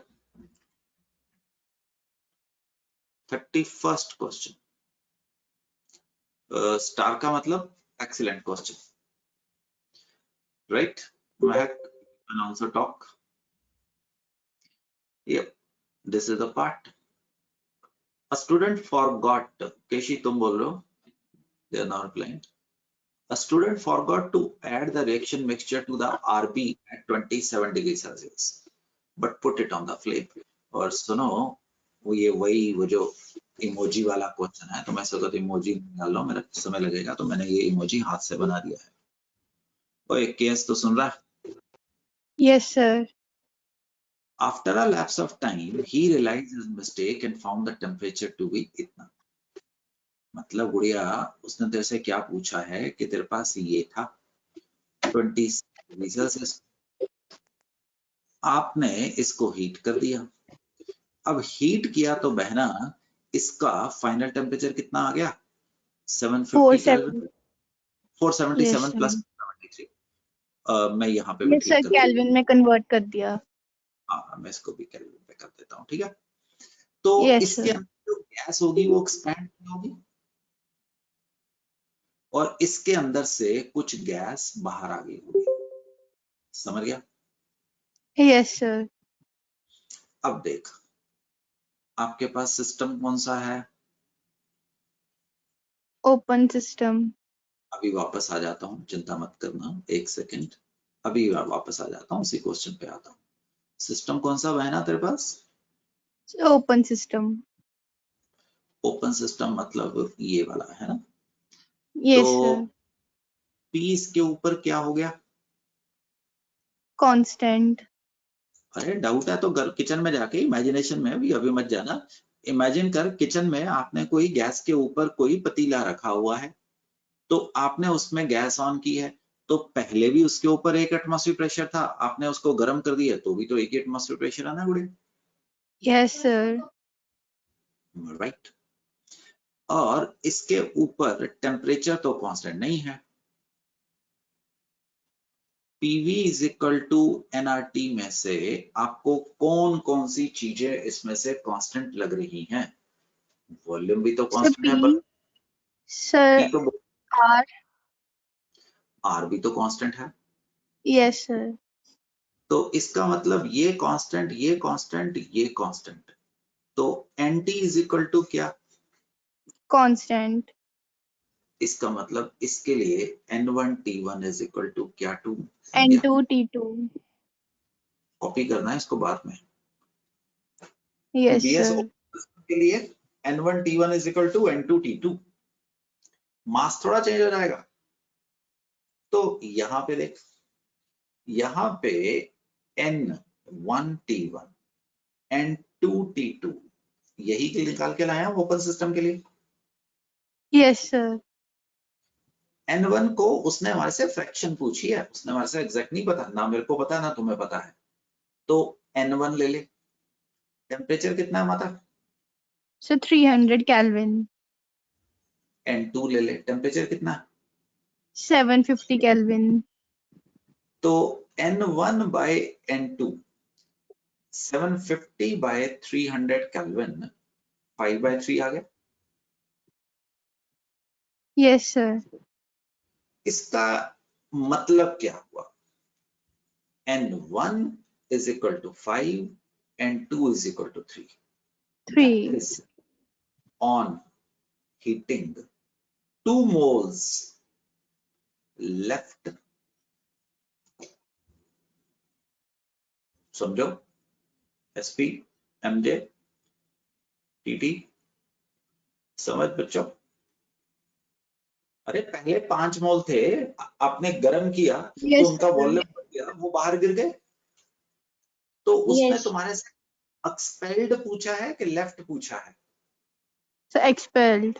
31st क्वेश्चन, स्टार का मतलब excellent question, right? Mahak can also talk. Yep, this is the part. A student forgot, केशी तुम बोल रहे हो, they are not replying. A student forgot to add the reaction mixture to the RB at 27 degrees Celsius, but put it on the flame. और सुनो, वो जो इमोजी वाला क्वेश्चन है, तो मैं सोचा इमोजी निकाल लो, मेरा समय लगेगा, तो मैंने ये इमोजी हाथ से बना दिया है। ओए केस तो सुन रहा? Yes, sir. After a lapse of time, he realized his mistake and found the temperature to be इतना। मतलब गुड़िया उसने तेरे से क्या पूछा है कि तेरे पास ये था 20 डिग्री सेल्सियस, आपने इसको हीट कर दिया। अब हीट किया तो बहना इसका फाइनल टेम्परेचर कितना आ गया? 750 केल्विन, 477 प्लस 73। मैं यहाँ पे भी यस ठीक सर, कर, केल्विन में कन्वर्ट कर दिया। हाँ मैं इसको भी केल्विन पे कर देता हूँ, ठीक है। तो यस इसके सर। अंदर जो गैस होगी वो एक्सपैंड होगी और इसके अंदर से कुछ गैस बाहर आ गई होगी, समझ गया? Yes sir. अब देख, आपके पास सिस्टम कौन सा है? Open system. अभी वापस आ जाता हूँ, चिंता मत करना, एक सेकंड, अभी वापस आ जाता हूँ, उसी क्वेश्चन पे आता हूँ। सिस्टम कौन सा बहना तेरे पास? Open system. ओपन सिस्टम मतलब ये वाला है ना? यस तो सर। पी इसके ऊपर क्या हो गया? कांस्टेंट। अरे डाउट है तो किचन में जाके इमेजिनेशन में भी, अभी मत जाना, इमेजिन कर किचन में आपने कोई गैस के ऊपर कोई पतीला रखा हुआ है, तो आपने उसमें गैस ऑन की है, तो पहले भी उसके ऊपर एक एटमॉस्फेयर प्रेशर था, आपने उसको गर्म कर दिया तो भी तो एक ही एटमॉस्फेयर प्रेशर है ना गुड़े? Yes sir. राइट। और इसके ऊपर टेम्परेचर तो कांस्टेंट नहीं है। PV is equal to nRT में से आपको कौन कौन सी चीजें इसमें से कांस्टेंट लग रही हैं? वॉल्यूम भी तो सर कांस्टेंट है, पी। सर पी तो, आर। आर भी तो कांस्टेंट है। Yes sir. तो इसका मतलब ये कांस्टेंट, ये कांस्टेंट, ये कांस्टेंट, तो NT इज इक्वल टू क्या? कांस्टेंट। इसका मतलब इसके लिए N1T1 इज इक्वल टू क्या? 2। N2 T2। कॉपी करना है इसको बाद में। Yes BS sir. के लिए N1T1 is equal to N2T2, मास थोड़ा चेंज हो जाएगा। तो यहां पे देख, यहां पे N1T1 N2T2 यही के निकाल के लाए हैं ओपन सिस्टम के लिए। Yes sir. N1 को उसने हमारे से फ्रैक्शन पूछी है, उसने हमारे से एग्जैक्ट नहीं पता, ना मेरे को पता ना तुम्हें पता है, तो N1 ले ले। टेम्परेचर कितना है हमारा? Sir 300 kelvin. N2 ले ले, टेम्परेचर कितना? 750 केल्विन। तो N1 bye N2 750 bye 300 kelvin, 5/3 आ गया। Yes sir. इसका मतलब क्या हुआ? N1 is equal to 5, N2 is equal to 3. 3। That is on heating 2 moles left. समझो? SP, MJ, TT, समझ बच्चों? अरे पहले 5 मोल थे, आपने गर्म किया तो यस उनका सर। वॉल्यूम बढ़ गया, वो बाहर गिर गए। तो उसने Yes. तुम्हारे से एक्सपेल्ड पूछा है कि लेफ्ट पूछा है? Sir expelled.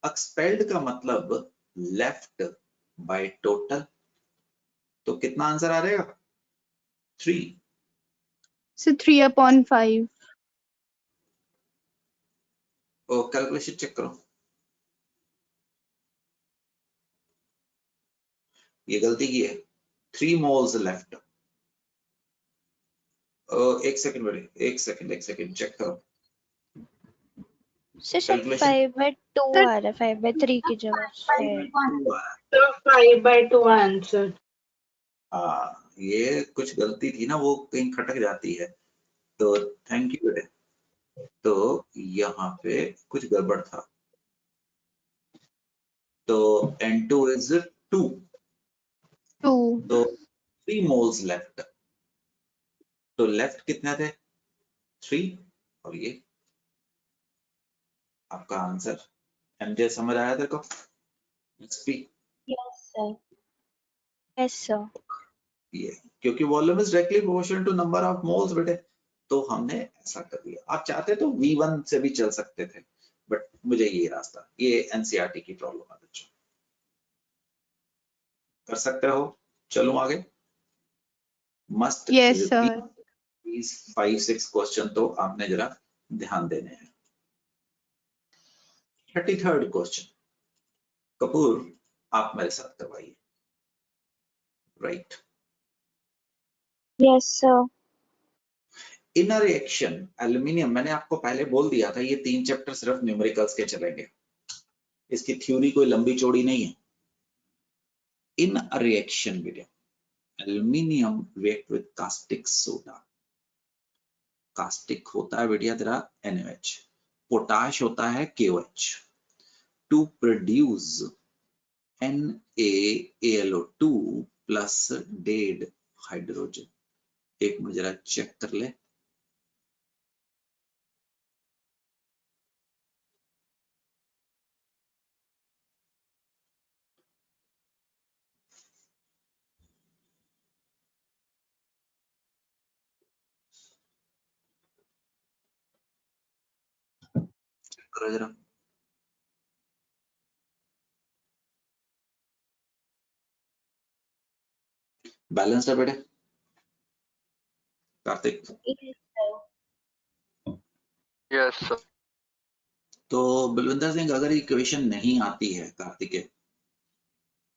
एक्सपेल्ड का मतलब लेफ्ट बाय टोटल, तो कितना आंसर आ जाएगा? 3। सर 3/5। और कैलकुलेशन चेक करो, ये गलती की है। 3 मोल्स लेफ्ट। एक सेकंड बेटे, एक सेकंड चेक करो सर शायद कैलकुलेशन। 5/2 आ रहा है, 5/3 की जगह से। So 5/2 answer. हाँ ये कुछ गलती थी ना, वो कहीं खटक जाती है, तो थैंक यू बेटे। तो यहाँ पे कुछ गड़बड़ था, तो N2 is 2, 2। तो 3 मोल्स लेफ्ट, तो लेफ्ट कितने थे? 3, और ये आपका आंसर। MJ समझ आया तेरे को? SP yes sir. Yes sir. ये, क्योंकि volume is directly proportional to number of moles बेटे, तो हमने ऐसा कर दिया। आप चाहते तो V1 से भी चल सकते थे, बट मुझे ये रास्ता, ये NCERT की प्रॉब्लम है बच्चों। कर सकते हो? चलूं आगे? Must Yes, sir. these 5-6 question तो आपने जरा ध्यान देने हैं। 33rd क्वेश्चन, कपूर आप मेरे साथ करवाइए। Right, Yes, sir. In a reaction aluminium, मैंने आपको पहले बोल दिया था ये 3 चैप्टर सिर्फ न्यूमेरिकल्स के चलेंगे, इसकी थ्योरी कोई लंबी चौड़ी नहीं है। इन अ रिएक्शन बेटा, aluminium react with caustic soda, caustic होता है बेटा तेरा NaOH, पोटाश होता है KOH, to produce NaAlO2 plus डेड हाइड्रोजन। एक मिनट जरा चेक कर ले, करो जरा। बैलेंस है बेटे Kartik? Yes, sir. Yes, sir. तो बलविंदर सिंह, अगर इक्वेशन नहीं आती है कार्तिक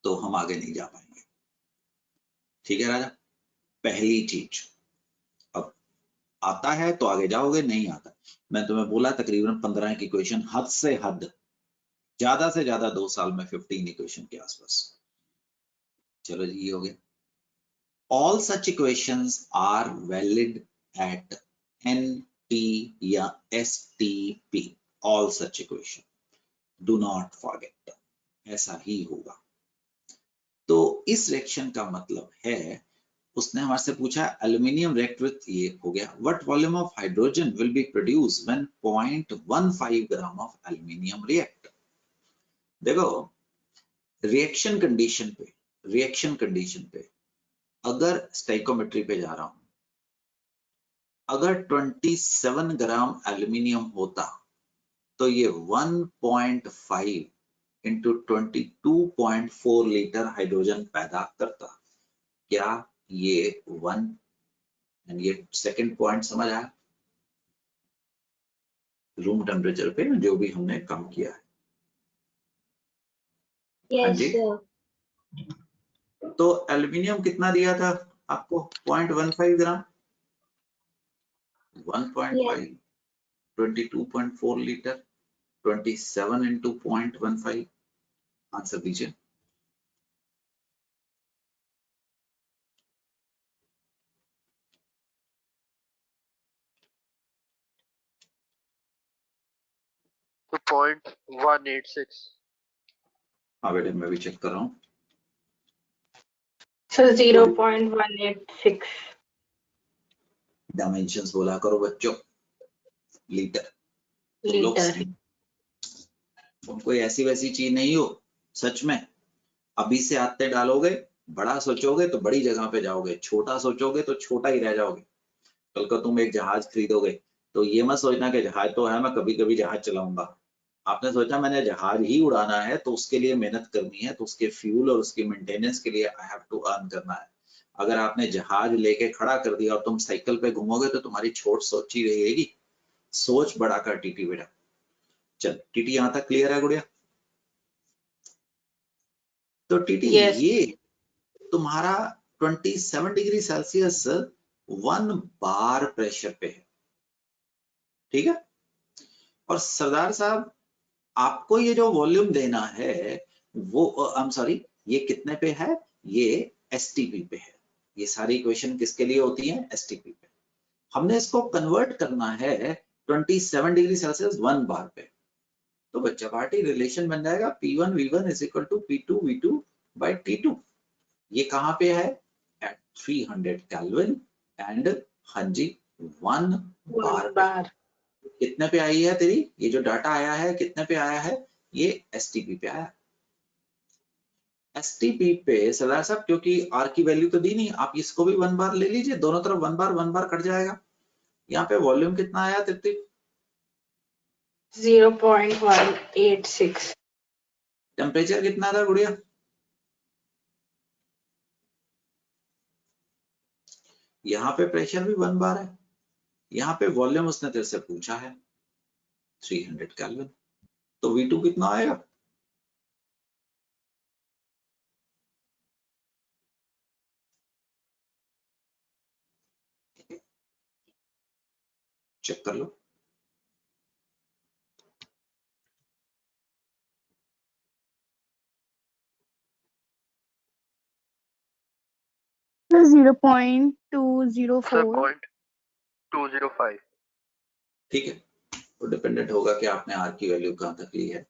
तो हम आगे नहीं जा पाएंगे, ठीक है राजा? पहली चीज, अब आता है तो आगे जाओगे, नहीं आता, मैं तुम्हें बोला तकरीबन 15 की इक्वेशन, हद से हद, ज्यादा से ज्यादा 2 साल में 15 इक्वेशन के आसपास। चलो जी, ये हो गया। All such equations are valid at NT या STP. All such equation. Do not forget. ऐसा ही होगा। तो इस रिएक्शन का मतलब है, उसने हमारे से पूछा एल्यूमिनियम रिएक्ट विथ, ये हो गया, what volume of hydrogen will be produce when 0.15 gram of aluminium react. देखो रिएक्शन कंडीशन पे अगर स्टोइकोमेट्री पे जा रहा हूं, अगर 27 ग्राम एल्यूमिनियम होता तो ये 1.5 इंटू 22.4 लीटर हाइड्रोजन पैदा करता। क्या ये 1 एंड ये सेकंड पॉइंट समझ आया? रूम टेम्परेचर पे जो भी हमने काम किया है। हाँ Yes, जी, sir. तो एल्यूमिनियम कितना दिया था आपको? 0.15 ग्राम, 1.5 22.4 लीटर, 27 इंटू 0.15, आंसर दीजिए। So 0.186. हाँ बेटे, मैं भी चेक कर रहा हूँ। So 0.186. डायमेंशंस बोला करो बच्चों, लीटर। तुम लोग लीटर। तुम कोई ऐसी वैसी चीज नहीं हो, सच में। अभी से आते डालोगे, बड़ा सोचोगे तो बड़ी जगह पे जाओगे, छोटा सोचोगे तो छोटा ही रह जाओगे। कल को तुम एक जहाज खरीदोगे तो ये मत सोचना कि जहाज तो है, मैं कभी कभी जहाज चलाऊंगा। आपने सोचा मैंने जहाज ही उड़ाना है तो उसके लिए मेहनत करनी है, तो उसके फ्यूल और उसकी मेंटेनेंस के लिए आई हैव टू अर्न करना है। अगर आपने जहाज लेके खड़ा कर दिया और तुम साइकिल पे घूमोगे तो तुम्हारी छोट सोची रहेगी। सोच बड़ा कर टीटी बेटा। चल टीटी, यहां तक क्लियर है गुड़िया? तो टीटी Yes. ये तुम्हारा 27 डिग्री सेल्सियस 1 बार प्रेशर पे है, ठीक है? और सरदार साहब आपको ये जो वॉल्यूम देना है वो आई एम सॉरी, ये कितने पे है? ये एसटीपी पे है। ये सारी इक्वेशन किसके लिए होती है? एसटीपी पे। हमने इसको कन्वर्ट करना है 27 डिग्री सेल्सियस 1 बार पे, तो बच्चा पार्टी रिलेशन बन जाएगा P1 V1 is equal to P2 V2 bye T2। ये कहां पे है? एट 300 केल्विन एंड हाँ जी 1 बार पे। बार। कितने पे आई है तेरी ये जो डाटा आया है? कितने पे आया है? ये एसटीपी पे आया। एसटीपी पे सरदार साहब क्योंकि आर की वैल्यू तो दी नहीं, आप इसको भी 1 बार ले लीजिए, दोनों तरफ 1 बार कट जाएगा। यहाँ पे वॉल्यूम कितना आया तृप्ति? 0.186. टेम्परेचर कितना था गुड़िया? यहाँ पे प्रेशर भी 1 बार है, यहाँ पे वॉल्यूम उसने तेरे से पूछा है 300 केल्विन, तो V2 कितना आएगा? चेक कर लो। Sir, 0.204. 0.205. ठीक है, तो डिपेंडेंट होगा कि आपने आर की वैल्यू कहां तक ली है,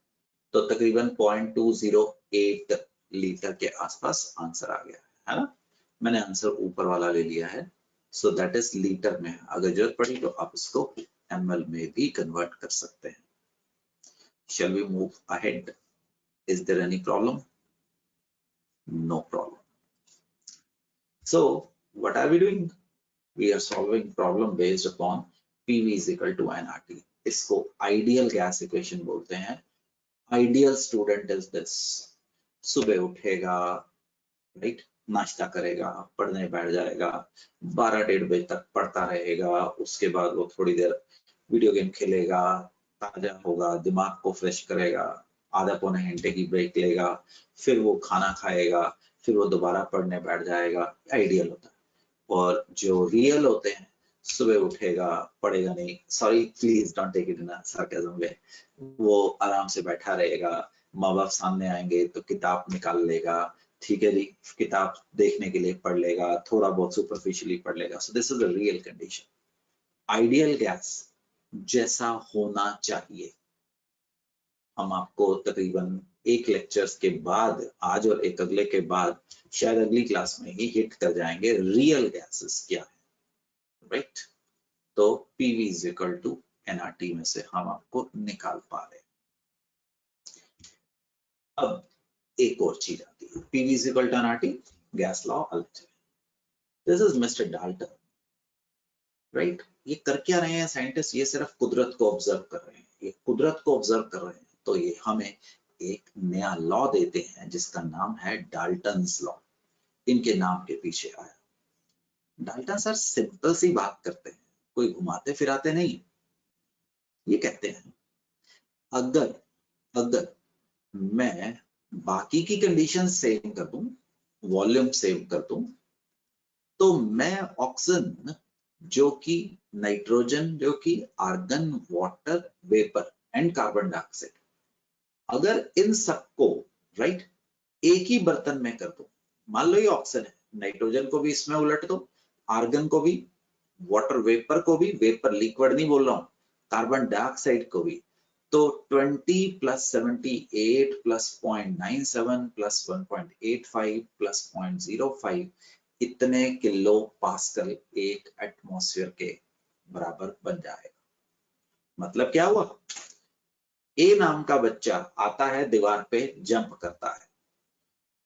तो तकरीबन 0.208 लीटर के आसपास आंसर आ गया है ना। मैंने आंसर ऊपर वाला ले लिया है, सो दैट इज लीटर में। अगर जरूरत पड़ी तो आप इसको ml में भी कन्वर्ट कर सकते हैं। Shall we move ahead? Is there any problem? No problem. So what are we doing? We are solving problem based upon PV is equal to nRT. इसको ideal gas equation बोलते हैं। Ideal student is this. सुबह उठेगा, राइट, नाश्ता करेगा, पढ़ने बैठ जाएगा, 12-1:30 बजे तक पढ़ता रहेगा, उसके बाद वो थोड़ी देर वीडियो गेम खेलेगा, ताजा होगा, दिमाग को फ्रेश करेगा, आधा पौने घंटे की ब्रेक लेगा, फिर वो खाना खाएगा, फिर वो दोबारा पढ़ने बैठ जाएगा। आइडियल होता है। और जो रियल होते हैं, सुबह उठेगा, पढ़ेगा नहीं, sorry please don't take it in a sarcasm way, वो आराम से बैठा रहेगा, माँ बाप सामने आएंगे तो किताब निकाल लेगा, ठीक है जी, किताब देखने के लिए पढ़ लेगा, थोड़ा बहुत सुपरफिशियली पढ़ लेगा। So this is the real condition. Ideal gas जैसा होना चाहिए, हम आपको तकरीबन एक लेक्चर्स के बाद, आज और एक अगले के बाद, शायद अगली क्लास में ही हिट कर जाएंगे रियल गैसेस क्या है, राइट। तो PV is equal to nRT में से हम आपको निकाल पा रहे हैं। अब एक और चीज आती है, PV is equal to nRT, gas law अलग है। This is mister Dalton, right. ये कर क्या रहे हैं साइंटिस्ट? ये सिर्फ कुदरत को ऑब्जर्व कर रहे हैं। ये कुदरत को ऑब्जर्व कर रहे हैं तो ये हमें एक नया लॉ देते हैं जिसका नाम है डाल्टन्स लॉ। इनके नाम के पीछे आया। डाल्टन सर सिंपल सी बात करते हैं, कोई घुमाते फिराते नहीं। ये कहते हैं अगर मैं बाकी की कंडीशन सेम कर दूं, वॉल्यूम सेम कर दूं, तो मैं ऑक्सीजन जो कि नाइट्रोजन, जो कि argon, water vapour and carbon dioxide, अगर इन सबको राइट एक ही बर्तन में कर दो, मान लो ये ऑक्सीजन है, नाइट्रोजन को भी इसमें उलट दो, आर्गन को भी, वाटर वेपर को भी, वेपर लिक्विड नहीं बोल रहा हूं, कार्बन डाइऑक्साइड को भी, तो 20 + 78 + 0.97 + 1.85 + 0.05 इतने किलो पास्कल एक एटमॉस्फेयर के बराबर बन जाएगा। मतलब क्या हुआ? ए नाम का बच्चा आता है, दीवार पे जंप करता है,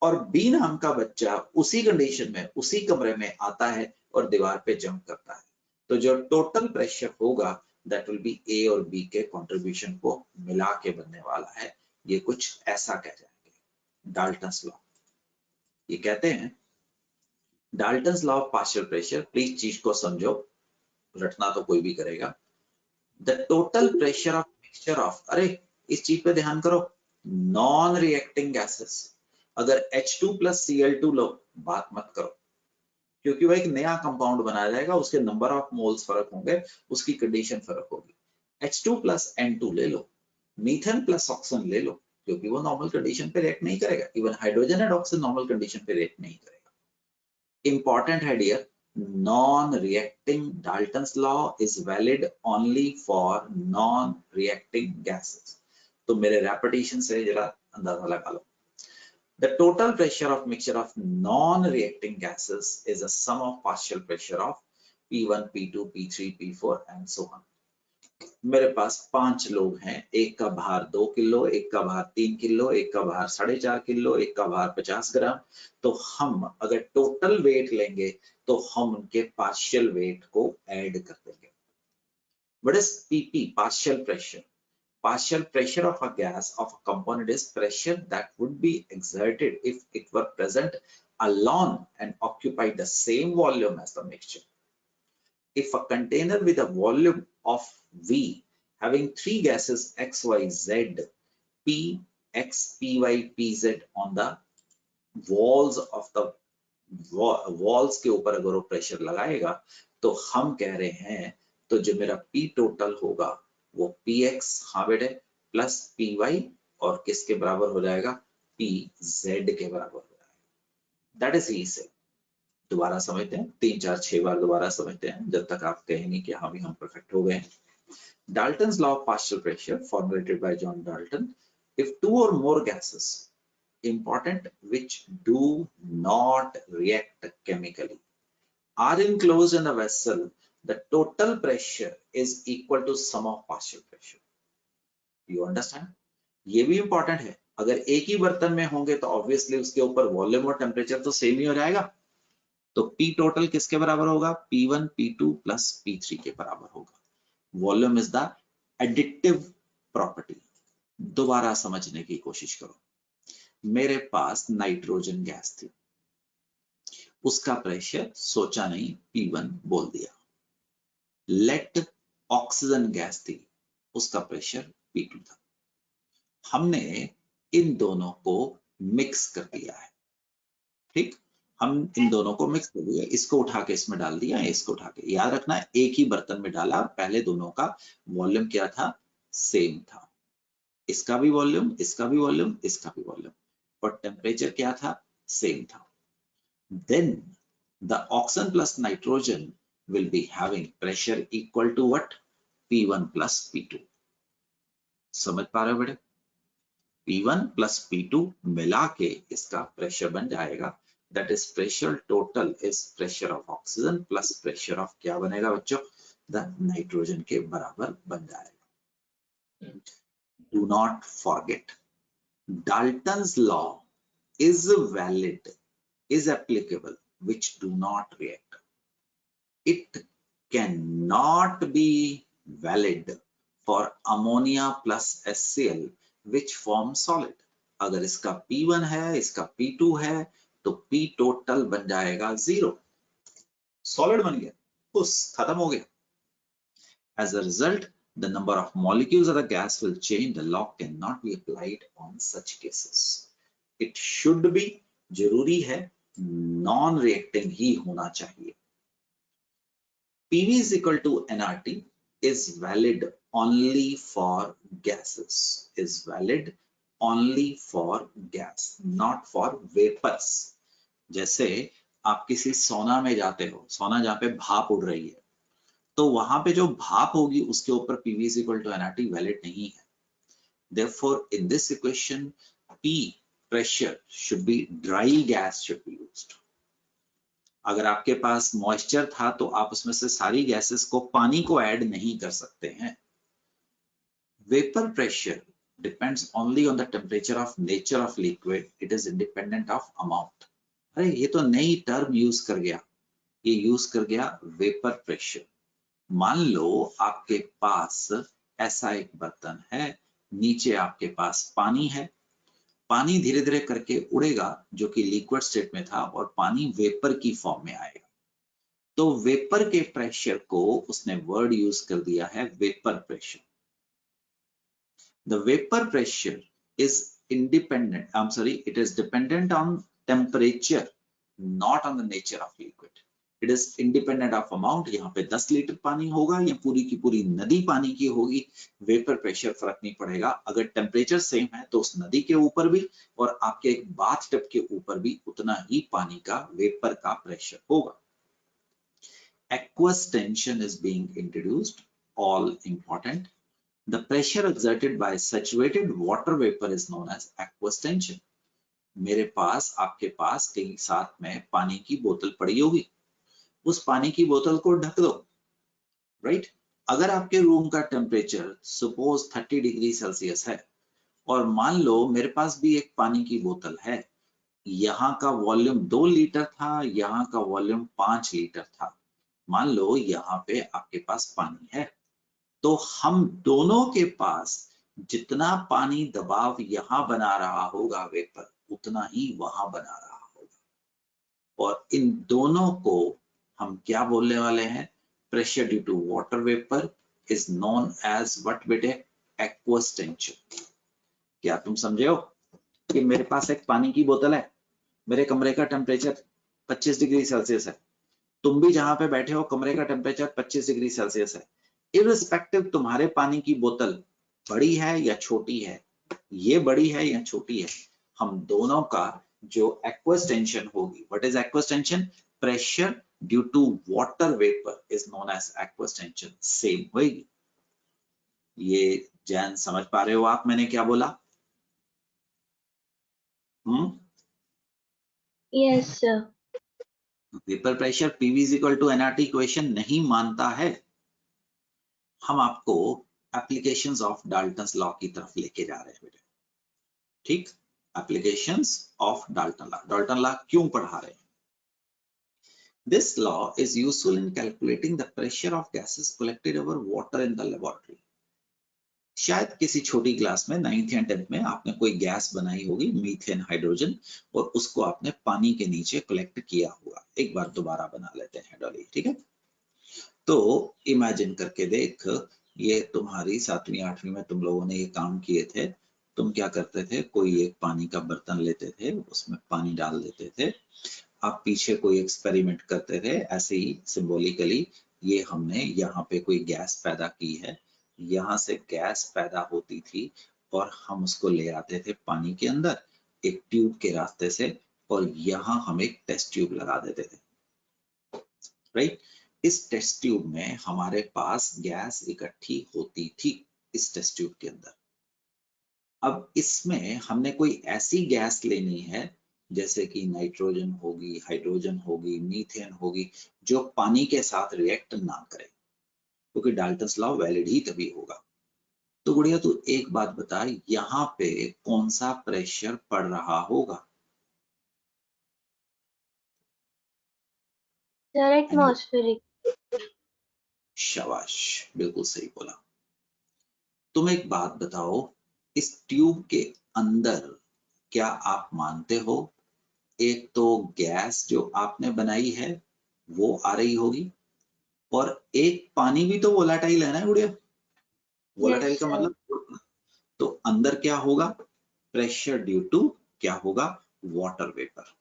और बी नाम का बच्चा उसी कंडीशन में, उसी कमरे में आता है और दीवार पे जंप करता है। तो जो टोटल प्रेशर होगा दैट विल बी ए और बी के कंट्रीब्यूशन को मिला के बनने वाला है। ये कुछ ऐसा कह जाएंगे डाल्टन्स लॉ। ये कहते हैं Dalton's law of partial pressure. Please चीज को समझो, रटना तो कोई भी करेगा। The total pressure of mixture of, अरे इस चीज पे ध्यान करो, नॉन रिएक्टिंग गैसेस। अगर H2 + Cl2 लो, बात मत करो, क्योंकि वो एक नया कंपाउंड बनाया जाएगा, उसके नंबर ऑफ मोल्स फर्क होंगे, उसकी कंडीशन फर्क होगी। H2 + N2 ले लो, मीथेन + ऑक्सीजन ले लो, क्योंकि वो नॉर्मल कंडीशन पे रिएक्ट नहीं करेगा। Even hydrogen and oxygen normal condition पे रिएक्ट नहीं करेगा। इंपॉर्टेंट है dear, non-reacting Dalton's law is valid only for non-reacting gases. तो मेरे repetition से जरा अंदाजा लगा लो। The total pressure of mixture of non-reacting gases is a sum of partial pressure of P1, P2, P3, P4 and so on. मेरे पास 5 लोग हैं, एक का भार 2 किलो, एक का भार 3 किलो, एक का भार 4.5 किलो, एक का भार 50 ग्राम। तो हम अगर टोटल वेट लेंगे तो हम उनके पार्शियल वेट को ऐड कर देंगे। What is PP? Partial pressure. Partial pressure of a gas of a component is pressure that would be exerted if it were present alone and occupied the same volume as the mixture. if a container with a volume of V having three gases X, Y, Z, P, X, P, Y, P, Z on the walls of the walls के ऊपर अगर वो प्रेशर लगाएगा तो हम कह रहे हैं तो जो मेरा P टोटल होगा वो PX, हाँ बेटे, प्लस PY और किसके बराबर हो जाएगा, PZ के बराबर हो जाएगा. दैट इज ही से. दोबारा समझते हैं, 3, 4, 6 बार दोबारा समझते हैं जब तक आप कहेंगे कि हाँ भी हम परफेक्ट हो गए. Dalton's law of partial pressure formulated by John Dalton. If two or more gases, important, which do not react chemically, are enclosed in a vessel, the total pressure is equal to sum of partial pressure. You understand? ये भी इंपॉर्टेंट है. अगर एक ही बर्तन में होंगे तो ऑब्वियसली उसके ऊपर वॉल्यूम और टेम्परेचर तो सेम ही हो जाएगा. तो P टोटल किसके बराबर होगा, P1 P2 प्लस P3 के बराबर होगा. Volume is the additive property. दोबारा समझने की कोशिश करो. मेरे पास नाइट्रोजन गैस थी, उसका प्रेशर सोचा नहीं P1 बोल दिया. लेट ऑक्सीजन गैस थी, उसका प्रेशर P2 था. हमने इन दोनों को मिक्स कर दिया है. ठीक, हम इन दोनों को मिक्स कर दिया. इसको उठा के इसमें डाल दिया, इसको उठा के, याद रखना एक ही बर्तन में डाला. पहले दोनों का वॉल्यूम क्या था, सेम था. इसका भी वॉल्यूम, इसका भी वॉल्यूम, इसका भी वॉल्यूम, और टेम्परेचर क्या था, सेम था. Then the oxygen plus nitrogen will be having pressure equal to what, P1 plus P2. समझ पा रहे हो बेटे? P1 plus P2 मिला के इसका प्रेशर बन जाएगा. That is pressure total is pressure of oxygen plus pressure of क्या बनेगा बच्चों, the nitrogen के बराबर बन जाएगा. Do not forget, Dalton's law is valid, is applicable, which do not react. It cannot be valid for ammonia plus HCl which form solid. अगर इसका P1 है, इसका P2 है, तो P टोटल बन जाएगा 0. सॉलिड बन गया, उस खत्म हो गया. As a result, the number of molecules of the gas will change. The law cannot be applied on such cases. It should be, जरूरी है, नॉन रिएक्टिंग ही होना चाहिए. PV is equal to nRT is valid only for gases, is valid only for gas, not for vapors. जैसे आप किसी सोना में जाते हो, सोना जहाँ पे भाप उड़ रही है, तो वहां पे जो भाप होगी उसके ऊपर PV is equal to nRT valid नहीं है. Therefore, in this equation, P pressure should be dry gas should be used. अगर आपके पास मॉइस्चर था तो आप उसमें से सारी गैसेस को, पानी को ऐड नहीं कर सकते हैं. Vapour pressure depends only on the temperature of nature of liquid. It is independent of amount. अरे ये तो नई टर्म यूज कर गया, ये यूज कर गया वेपर प्रेशर. मान लो आपके पास ऐसा एक बर्तन है, नीचे आपके पास पानी है. पानी धीरे धीरे करके उड़ेगा जो कि लिक्विड स्टेट में था और पानी वेपर की फॉर्म में आएगा. तो वेपर के प्रेशर को उसने वर्ड यूज कर दिया है vapour pressure. The vapour pressure is independent, I am sorry, it is dependent on temperature, not on the nature of liquid. It is independent of amount. यहाँ पे 10 लीटर पानी होगा या पूरी की पूरी नदी पानी की होगी, वेपर प्रेशर फर्क नहीं पड़ेगा. अगर टेम्परेचर सेम है तो उस नदी के ऊपर भी और आपके एक बाथ टब के ऊपर भी उतना ही पानी का, वेपर का प्रेशर होगा. Aqueous tension is being introduced, all important. The pressure exerted by saturated water vapor is known as aqueous tension. मेरे पास, आपके पास कहीं साथ में पानी की बोतल पड़ी होगी, उस पानी की बोतल को ढक दो, राइट? अगर आपके रूम का टेम्परेचर सपोज 30 डिग्री सेल्सियस है और मान लो मेरे पास भी एक पानी की बोतल है, यहाँ का वॉल्यूम 2 लीटर था, यहाँ का वॉल्यूम 5 लीटर था. मान लो यहाँ पे आपके पास पानी है, तो हम दोनों के पास जितना पानी दबाव यहाँ बना रहा होगा वेपर, उतना ही वहां बना रहा होगा. और इन दोनों को हम क्या बोलने वाले हैं, pressure due to water vapor is known as what बेटे? Aqueous tension. क्या तुम समझे हो कि मेरे पास एक पानी की बोतल है, मेरे कमरे का टेम्परेचर 25 डिग्री सेल्सियस है, तुम भी जहां पे बैठे हो कमरे का टेम्परेचर 25 डिग्री सेल्सियस है। इररिस्पेक्टिव तुम्हारे पानी की बोतल बड़ी है या छोटी है, ये बड़ी है या छोटी है, हम दोनों का जो एक्वस टेंशन होगी, what is aqueous tension? Pressure due to water vapour is known as aqueous tension, same होगी। ये जैन समझ पा रहे हो आप मैंने क्या बोला? Yes, sir. Vapour pressure PV is equal to nRT equation नहीं मानता है। हम आपको एप्लीकेशंस ऑफ डाल्टन्स लॉ की तरफ लेके जा रहे हैं बेटे, ठीक? Applications of Dalton law. Dalton law क्यों पढ़ा रहे हैं? This law is useful in calculating the pressure of gases collected over water in the laboratory. शायद किसी छोटी क्लास में 9th या 10th में आपने कोई गैस बनाई होगी, मीथेन, हाइड्रोजन, और उसको आपने पानी के नीचे कलेक्ट किया होगा। एक बार दोबारा बना लेते हैं डॉली, ठीक है? तो इमेजिन करके देख, ये तुम्हारी 7वीं 8वीं में तुम लोगों ने ये काम किए थे। तुम क्या करते थे? कोई एक पानी का बर्तन लेते थे, उसमें पानी डाल देते थे, आप पीछे कोई एक्सपेरिमेंट करते थे। ऐसे ही सिंबॉलिकली ये हमने यहाँ पे कोई गैस पैदा की है, यहाँ से गैस पैदा होती थी और हम उसको ले आते थे पानी के अंदर एक ट्यूब के रास्ते से, और यहाँ हम एक टेस्ट ट्यूब लगा देते थे, राइट? इस टेस्ट ट्यूब में हमारे पास गैस इकट्ठी होती थी इस टेस्ट ट्यूब के अंदर। अब इसमें हमने कोई ऐसी गैस लेनी है जैसे कि नाइट्रोजन होगी, हाइड्रोजन होगी, मीथेन होगी, जो पानी के साथ रिएक्ट ना करे, क्योंकि डाल्टन्स लॉ वैलिड ही तभी होगा। तो गुड़िया तू एक बात बता, यहाँ पे कौन सा प्रेशर पड़ रहा होगा? Sir, atmospheric. शाबाश, बिल्कुल सही बोला। तुम एक बात बताओ, इस ट्यूब के अंदर क्या आप मानते हो एक तो गैस जो आपने बनाई है वो आ रही होगी, और एक पानी भी तो वोलेटाइल है ना गुड़िया? वोलेटाइल का मतलब, तो अंदर क्या होगा? प्रेशर ड्यू टू क्या होगा? Water vapour.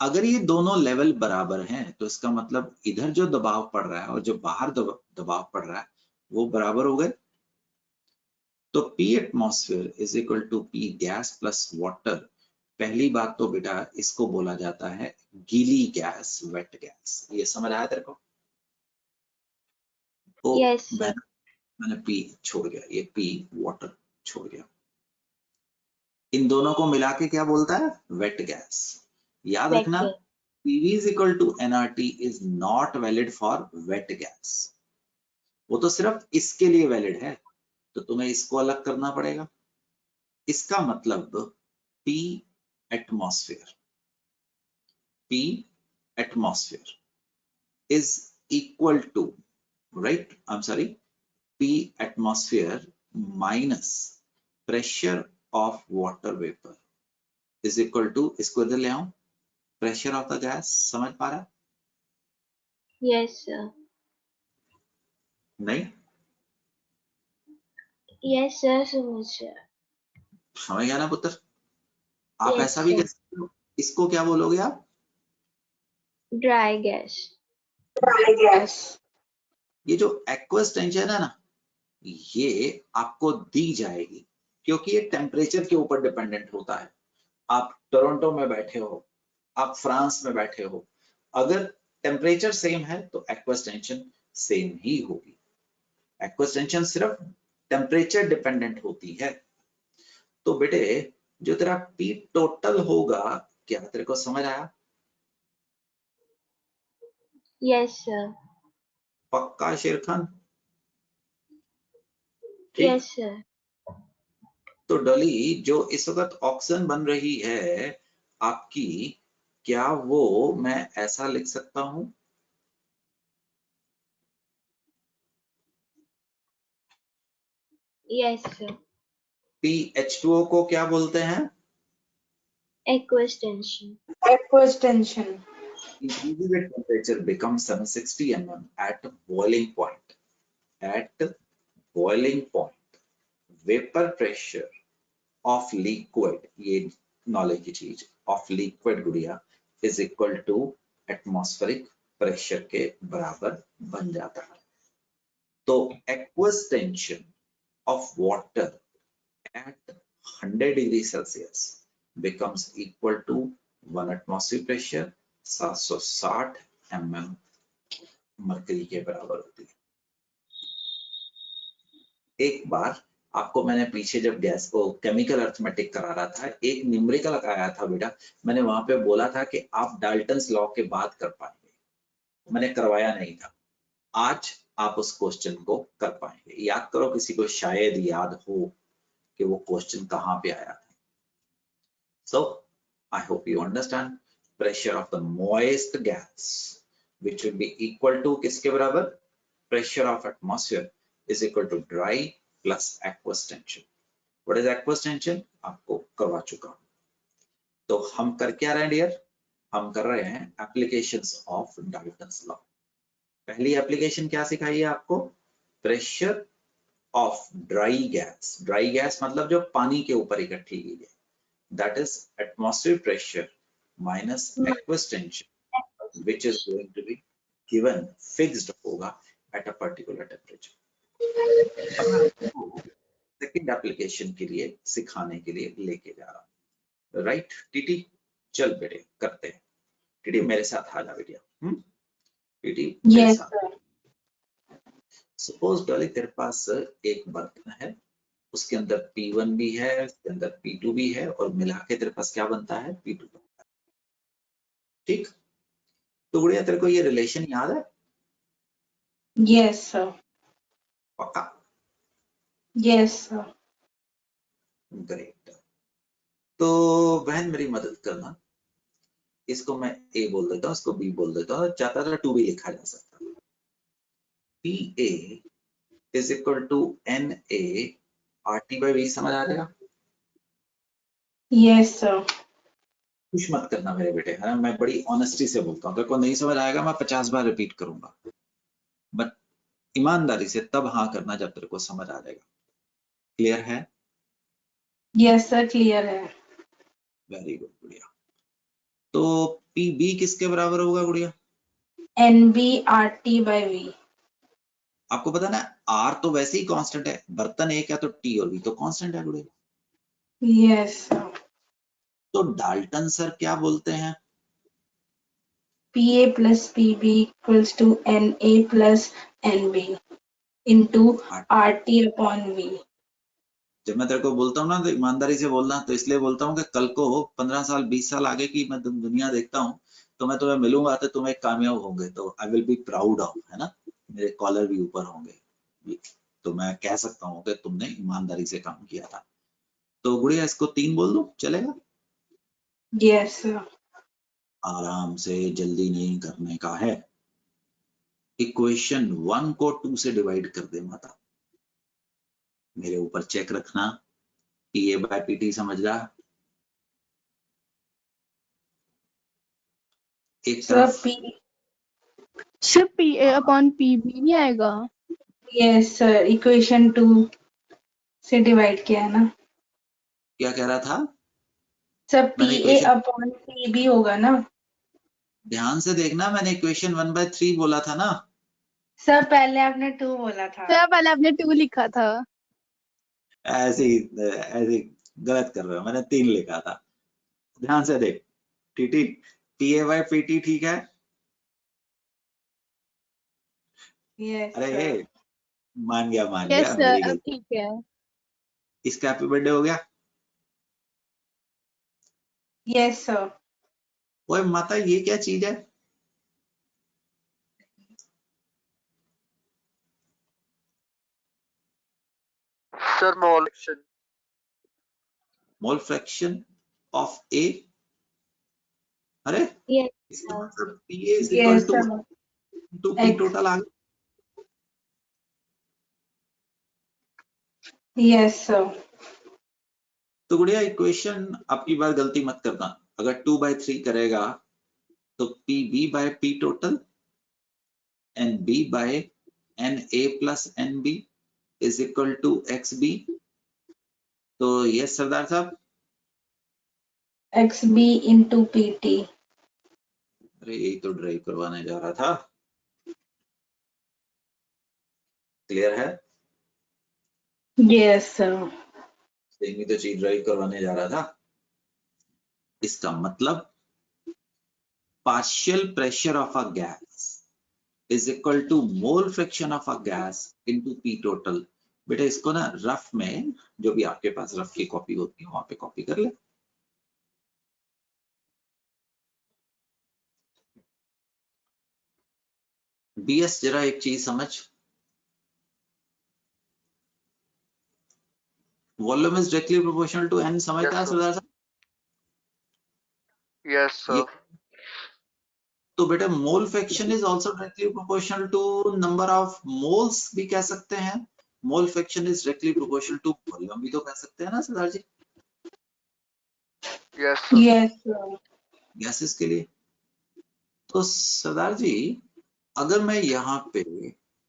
अगर ये दोनों लेवल बराबर हैं तो इसका मतलब इधर जो दबाव पड़ रहा है और जो बाहर दबाव पड़ रहा है वो बराबर हो गए। तो P atmosphere is equal to P gas plus water. पहली बात तो बेटा इसको बोला जाता है गीली गैस, वेट गैस। ये समझ आया तेरे को? तो Yes, sir. मैंने P छोड़ गया, ये P वाटर छोड़ गया, इन दोनों को मिला के क्या बोलता है? Wet gas. याद Wet रखना, gas. PV is equal to nRT is not valid for wet gas. वो तो सिर्फ इसके लिए वैलिड है, तो तुम्हें इसको अलग करना पड़ेगा। इसका मतलब P atmosphere is equal to, right? I'm sorry, P atmosphere minus pressure of water vapor is equal to, इसको इधर ले आऊं, pressure of the gas। समझ पा रहा? Yes, sir. नहीं Yes, sir. समझ गया. समझ गया ना पुत्र? आप Yes, ऐसा भी sir. कह सकते हो, इसको क्या बोलोगे आप? Dry gas. Dry gas. ये जो एक्वस टेंशन है ना, ये आपको दी जाएगी क्योंकि ये टेम्परेचर के ऊपर डिपेंडेंट होता है। आप टोरंटो में बैठे हो, आप फ्रांस में बैठे हो, अगर टेम्परेचर सेम है तो एक्वस टेंशन सेम ही होगी। एक्वस टेंशन सिर्फ टेम्परेचर डिपेंडेंट होती है। तो बेटे जो तेरा P टोटल होगा, क्या तेरे को समझ आया? Yes, sir. पक्का शेर खान? Yes, sir. तो डॉली जो इस वक्त ऑक्सीजन बन रही है आपकी, क्या वो मैं ऐसा लिख सकता हूं? Yes, sir. PH2O को क्या बोलते हैं? Aqueous tension. Aqueous tension. increasing the temperature becomes 760 mm at boiling point. At boiling point, vapor pressure of liquid, ये knowledge की चीज, of liquid गुड़िया is equal to atmospheric pressure के बराबर बन जाता है. तो aqueous tension of water at 100 degree Celsius becomes equal to 1 atmosphere pressure 760 mm mercury के बराबर होती है. एक बार आपको मैंने पीछे जब गैस को केमिकल अर्थमेटिक करा रहा था, एक न्यूमेरिकल आया था बेटा, मैंने वहां पे बोला था कि आप डाल्टन्स लॉ के बाद कर पाएंगे, मैंने करवाया नहीं था. आज आप उस क्वेश्चन को कर पाएंगे. याद करो, किसी को शायद याद हो कि वो क्वेश्चन कहाँ पे आया था. So I hope you understand. Pressure of the moist gas which will be equal to किसके बराबर? Pressure of atmosphere is equal to dry plus aqueous tension. What is aqueous tension? आपको करवा चुका हूं. तो हम कर क्या रहे हैं डियर? हम कर रहे हैं applications of Dalton's law. पहली एप्लीकेशन क्या सिखाई है आपको? Pressure of dry gas. Dry gas मतलब जो पानी के ऊपर इकट्ठी की गई. That is atmospheric pressure minus aqueous tension, which is going to be given fixed होगा at a particular temperature. Second application के लिए सिखाने के लिए लेके जा रहा हूँ. राइट टीटी, चल बेटे करते हैं. टीटी मेरे साथ आ जा बेटिया. टीटी मेरे साथ. सपोज डॉली तेरे पास एक बर्तन है, उसके अंदर P1 भी है, उसके अंदर P2 भी है, और मिला के तेरे पास क्या बनता है? P2 बनता है. ठीक. तो गुड़िया तेरे को ये रिलेशन याद है? Yes, sir. पक्का? Yes, sir. ग्रेट. तो बहन मेरी मदद करना, इसको मैं A बोल देता हूँ, इसको B बोल देता हूँ, चाहता था 2 भी लिखा जा सकता. PA is equal to NA RT by V. समझ आ रहा? Yes, sir. कुछ मत करना मेरे बेटे, है ना? मैं बड़ी ऑनेस्टी से बोलता हूँ. तेरे को नहीं समझ आएगा, मैं 50 बार रिपीट करूंगा, बट ईमानदारी से तब हाँ करना जब तेरे को समझ आ जाएगा. क्लियर है? Yes, sir. Clear है. वेरी गुड गुड़िया. तो PB किसके बराबर होगा गुड़िया? NB RT by V. आपको पता ना, R तो वैसे ही कांस्टेंट है, बर्तन एक है तो T और V तो कांस्टेंट है गुड़िया. Yes, sir. तो डाल्टन सर क्या बोलते हैं? PA plus PB equals to NA plus NB into RT upon V. जब मैं तेरे को बोलता हूँ ना तो ईमानदारी से बोलना, तो इसलिए बोलता हूँ कि कल को 15 साल 20 साल आगे की मैं दुनिया देखता हूँ, तो मैं तुम्हें मिलूंगा तो तुम्हें कामयाब होंगे, तो I will be proud of, है ना? मेरे कॉलर भी ऊपर होंगे, तो मैं कह सकता हूँ कि तुमने ईमानदारी से काम किया था. तो गुड़िया इसको 3 बोल दो, चलेगा? Yes, sir. आराम से, जल्दी नहीं करने का है. इक्वेशन 1 को 2 से डिवाइड कर दे माता. मेरे ऊपर चेक रखना, PA by PT समझ रहा? एक Sir, तरफ सिर्फ PA upon PB नहीं आएगा? yes, sir. Equation 2 से डिवाइड किया है ना? क्या कह रहा था? सर मैंने PA इक्वेशन, upon PB होगा ना? ध्यान से देखना, मैंने इक्वेशन 1/3 बोला था ना. सर पहले आपने 2 बोला था. सर पहले आपने 2 लिखा था. ऐसे गलत कर रहे हो, मैंने 3 लिखा था. ध्यान से देख. TT, PA by PT ठीक है? Yes, अरे sir. मान गया यस मेरी सर, अब गलती. ठीक है. इसका हैप्पी बर्थडे हो गया? Yes, sir. ओए माता, ये क्या चीज है? Sir, mole fraction. Mole fraction of A. अरे Yes, इसका sir. मतलब PA is equal Yes, to sir. P total आ गया. Yes, sir. तो गुड़िया इक्वेशन आपकी बार गलती मत करना. अगर 2/3 करेगा तो PB by P total NB by NA plus NB is equal to XB. तो यस सरदार साहब, XB into PT. अरे यही तो ड्राइव करवाने जा रहा था। क्लियर है? Yes, sir. सेमी तो चीज ड्राइव करवाने जा रहा था। इसका मतलब partial pressure of a gas is equal to mole fraction of a gas into P total. बेटा इसको ना रफ में, जो भी आपके पास रफ की कॉपी होती है वहां पे कॉपी कर ले। BS जरा एक चीज समझ, volume is directly proportional to N, समझता है सरदार साहब? Yes, sir. तो बेटा mole fraction is also directly proportional to number of moles भी कह सकते हैं। Mole fraction is directly proportional to volume भी तो कह सकते हैं ना सरदार जी, Yes, sir. Yes, sir. Gases के लिए। तो सरदार जी अगर मैं यहाँ पे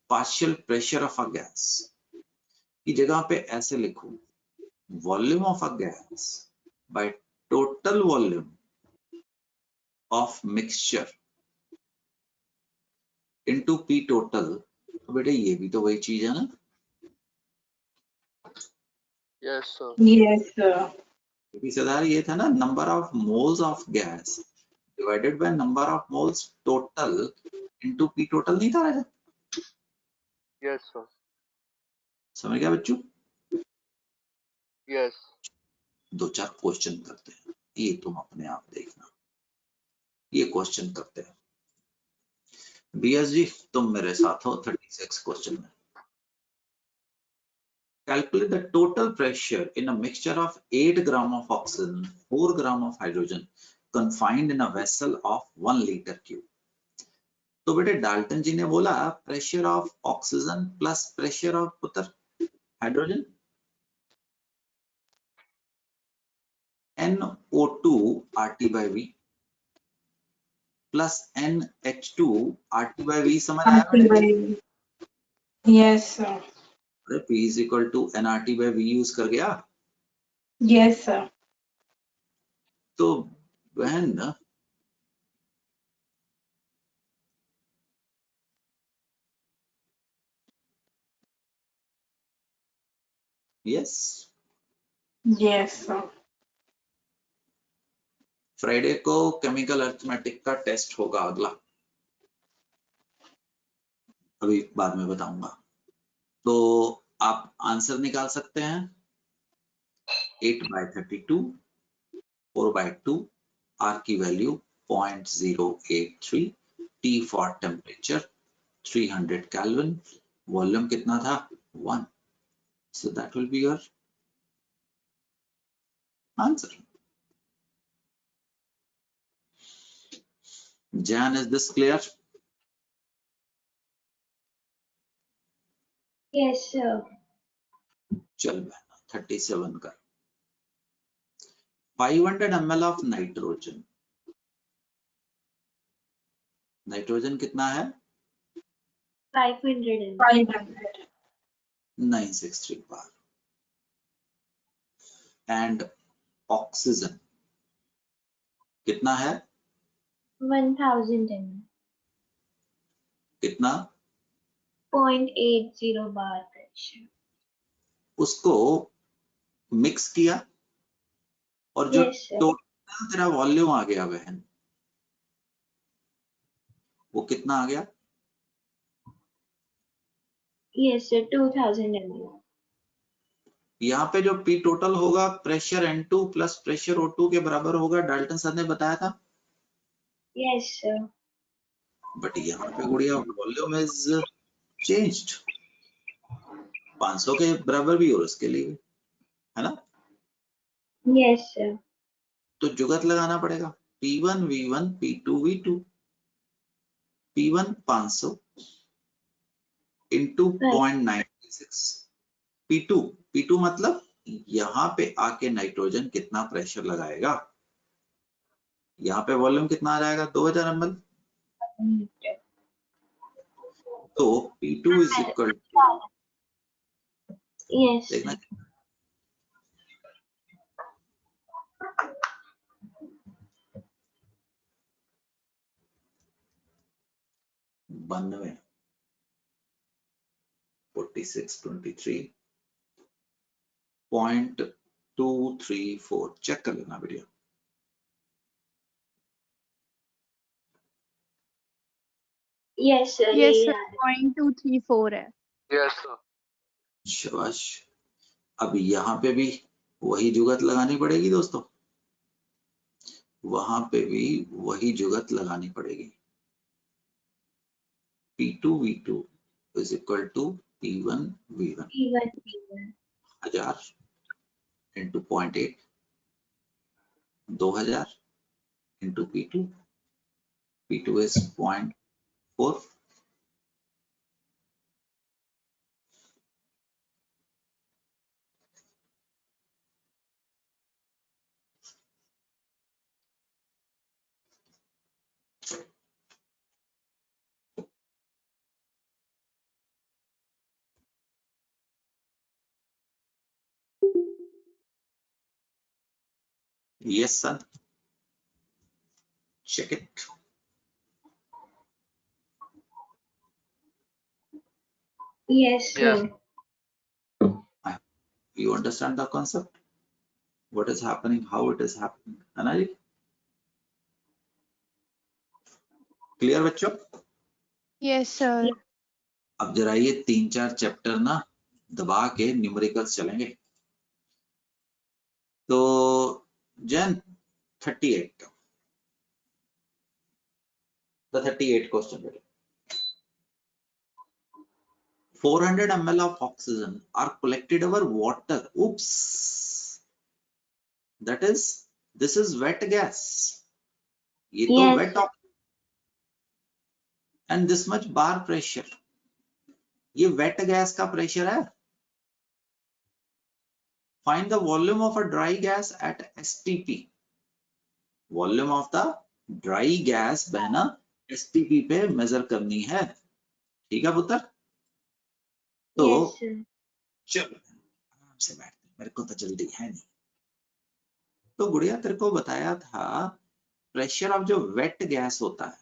partial pressure of a gas की जगह पे ऐसे लिखूं, volume of a gas by total volume of mixture into P total, तो बेटा ये भी तो वही चीज है ना। Yes, sir. Yes, sir. क्योंकि सरदार ये था ना, number of moles of gas divided by number of moles total into P total नहीं था राजा? Yes, sir. समझ गया बच्चों? Yes. दो चार क्वेश्चन करते हैं, ये तुम अपने आप देखना। ये क्वेश्चन करते हैं। BS जी तुम मेरे साथ हो 36 क्वेश्चन में। Calculate the total pressure in a mixture of 8 gram of oxygen, 4 gram of hydrogen confined in a vessel of 1 liter cube. तो बेटे डाल्टन जी ने बोला pressure of oxygen plus pressure of पुत्र hydrogen, NO2 RT by V plus NH2 RT by V, समझ आया बेटे? Yes, sir. अरे P is equal to nRT by V use कर गया। Yes, sir. तो बहन यस, Yes, sir. फ्राइडे को केमिकल अर्थमेटिक का टेस्ट होगा अगला, अभी बाद में बताऊंगा। तो आप आंसर निकाल सकते हैं 8/32, 4/2, R की value 0.083, T for temperature 300 kelvin, volume कितना था 1, so that will be your answer. Jan, is this clear? Yes, sir. चल बहना 37 का 500 ml ऑफ नाइट्रोजन, नाइट्रोजन कितना है 500 ml. 500. 963 बार, एंड ऑक्सीजन कितना है 1000 ml. कितना, 0.80 bar pressure. उसको मिक्स किया और जो Yes, sir. टोटल तेरा वॉल्यूम आ गया बहन, वो कितना आ गया Yes, sir. 2000 ml. यहाँ पे जो P टोटल होगा pressure N2 plus pressure O2 के बराबर होगा, डाल्टन सर ने बताया था। Yes, sir. बट यहाँ पे गुड़िया वॉल्यूम इज चेंज्ड, 500 के बराबर भी और उसके लिए है ना। Yes, sir. तो जुगत लगाना पड़ेगा, P1 V1 P2 V2, P1 500 into 0.96, P2 मतलब यहाँ पे आके नाइट्रोजन कितना प्रेशर लगाएगा, यहाँ पे वॉल्यूम कितना आ जाएगा 2000 ml। तो P2 इज इक्वल Yes. देखना 92 4623.234 चेक कर लेना वीडियो। Yes, sir. यस ये सर याद है। 0.234 है। Yes, sir. शाबाश। अब यहाँ पे भी वही जुगत लगानी पड़ेगी दोस्तों, वहां पे भी वही जुगत लगानी पड़ेगी। P2 V2 is equal to P1 V1 P1. 1000 into 0.8 2000 into P2 is 0.4 Yes son, check it. Yes, Yes. sir. You understand the concept, what is happening, how it is happening, है ना जी? क्लियर बच्चों? Yes sir. अब जरा ये 3-4 चैप्टर ना दबा के न्यूमेरिकल्स चलेंगे। तो Jain 38 the 38 question, 400 ml of oxygen are collected over water. Oops, that is, this is wet gas. ये तो Yes, wet sir. and this much bar pressure. ये wet gas का pressure है। Find the volume of a dry gas at STP. Volume of the dry gas बहना STP पे मेजर करनी है। ठीक है पुत्र? तो Yes, sir. चलो आराम से बैठते, मेरे को तो जल्दी है नहीं। तो गुड़िया तेरे को बताया था प्रेशर ऑफ जो वेट गैस होता है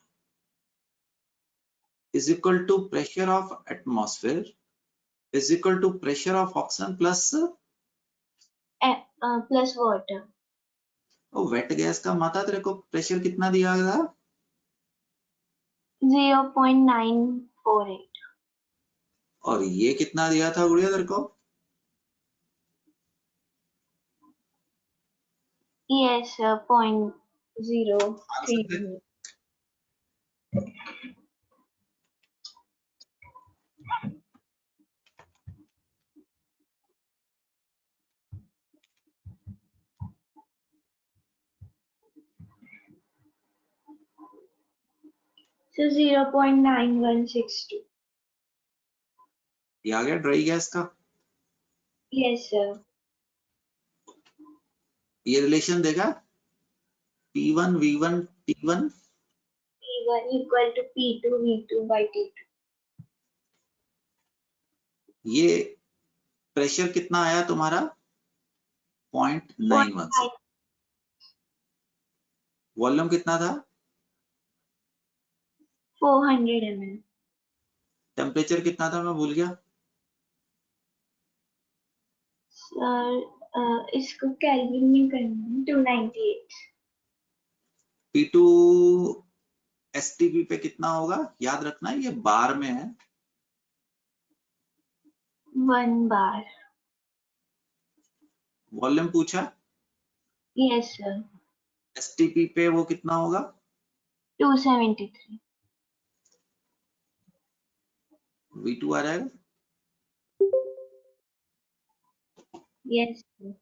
is equal to pressure of atmosphere is equal to pressure of oxygen plus Plus water. Wet gas का मात्रा तेरे को प्रेशर कितना दिया गया? 0.948. और ये कितना दिया था गुड़िया तेरे को? Yes, sir. 0.03. So 0.9162. ये आ गया ड्राई गैस का। Yes, sir. ये रिलेशन देगा P1 V1 T1 P1 equal to P2 V2 by T2. ये प्रेशर कितना आया तुम्हारा 0.916। वॉल्यूम कितना था? 400 ml. टेम्परेचर कितना था मैं भूल गया। सर इसको केल्विन में करना है 298. P2 STP पे कितना होगा याद रखना, ये बार में है। 1 bar. वॉल्यूम पूछा, Yes, sir. STP पे वो कितना होगा? 273. V2 आ जाएगा। Yes, sir.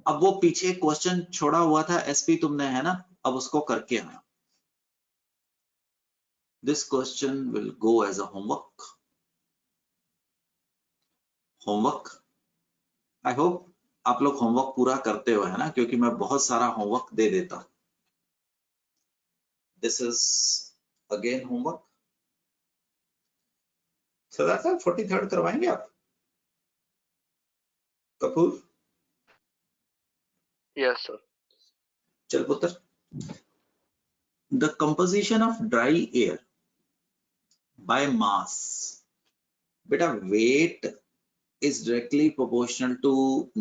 अब वो पीछे क्वेश्चन छोड़ा हुआ था SP तुमने, है ना, अब उसको करके आना। This question will go as a homework. I hope आप लोग होमवर्क पूरा करते हो है ना, क्योंकि मैं बहुत सारा होमवर्क दे देता हूं। This is again homework. सरदार साहब 43rd करवाएंगे आप? Kapoor Yes, sir. चल पुत्र। The composition of dry air by mass, बेटा weight is directly proportional to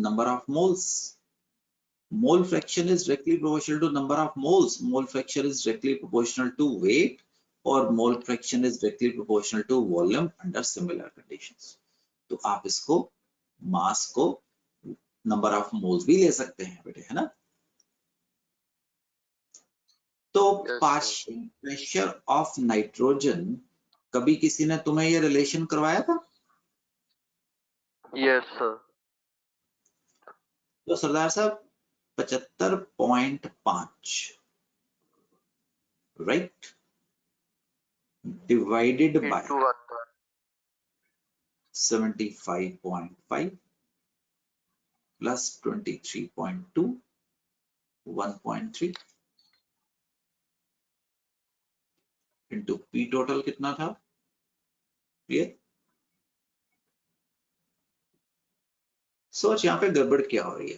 number of moles. Mole fraction is directly proportional to number of moles. Mole fraction is directly proportional to weight, or mole fraction is directly proportional to volume under similar conditions. तो आप इसको मास को नंबर ऑफ मोल्स भी ले सकते हैं बेटे, है ना। तो Yes, sir. Partial pressure of nitrogen, कभी किसी ने तुम्हें ये रिलेशन करवाया था? Yes, sir. तो सरदार साहब 75.5 right, divided by Into 1 bar. 75.5 plus 23.2 1.3 into P total कितना था? क्लियर? सोच यहाँ पे गड़बड़ क्या हो रही है?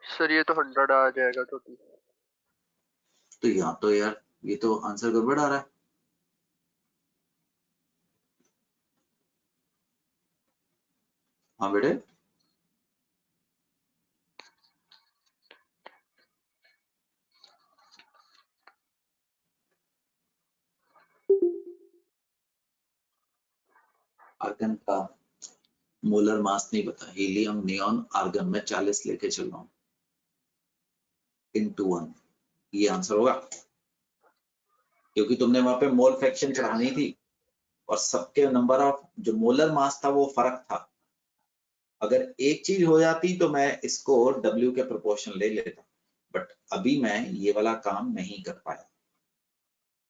सर ये तो 100 आ जाएगा टोटल। तो यहाँ तो यार ये तो आंसर गड़बड़ आ रहा है। हाँ बेटे, आर्गन का मोलर मास नहीं पता। हीलियम, नियॉन, आर्गन में 40 लेके चल रहा हूँ into 1, ये आंसर होगा, क्योंकि तुमने वहां पे मोल फ्रैक्शन चढ़ानी थी और सबके नंबर ऑफ जो मोलर मास था वो फर्क था। अगर एक चीज हो जाती तो मैं इसको W के प्रोपोर्शन ले लेता, बट अभी मैं ये वाला काम नहीं कर पाया।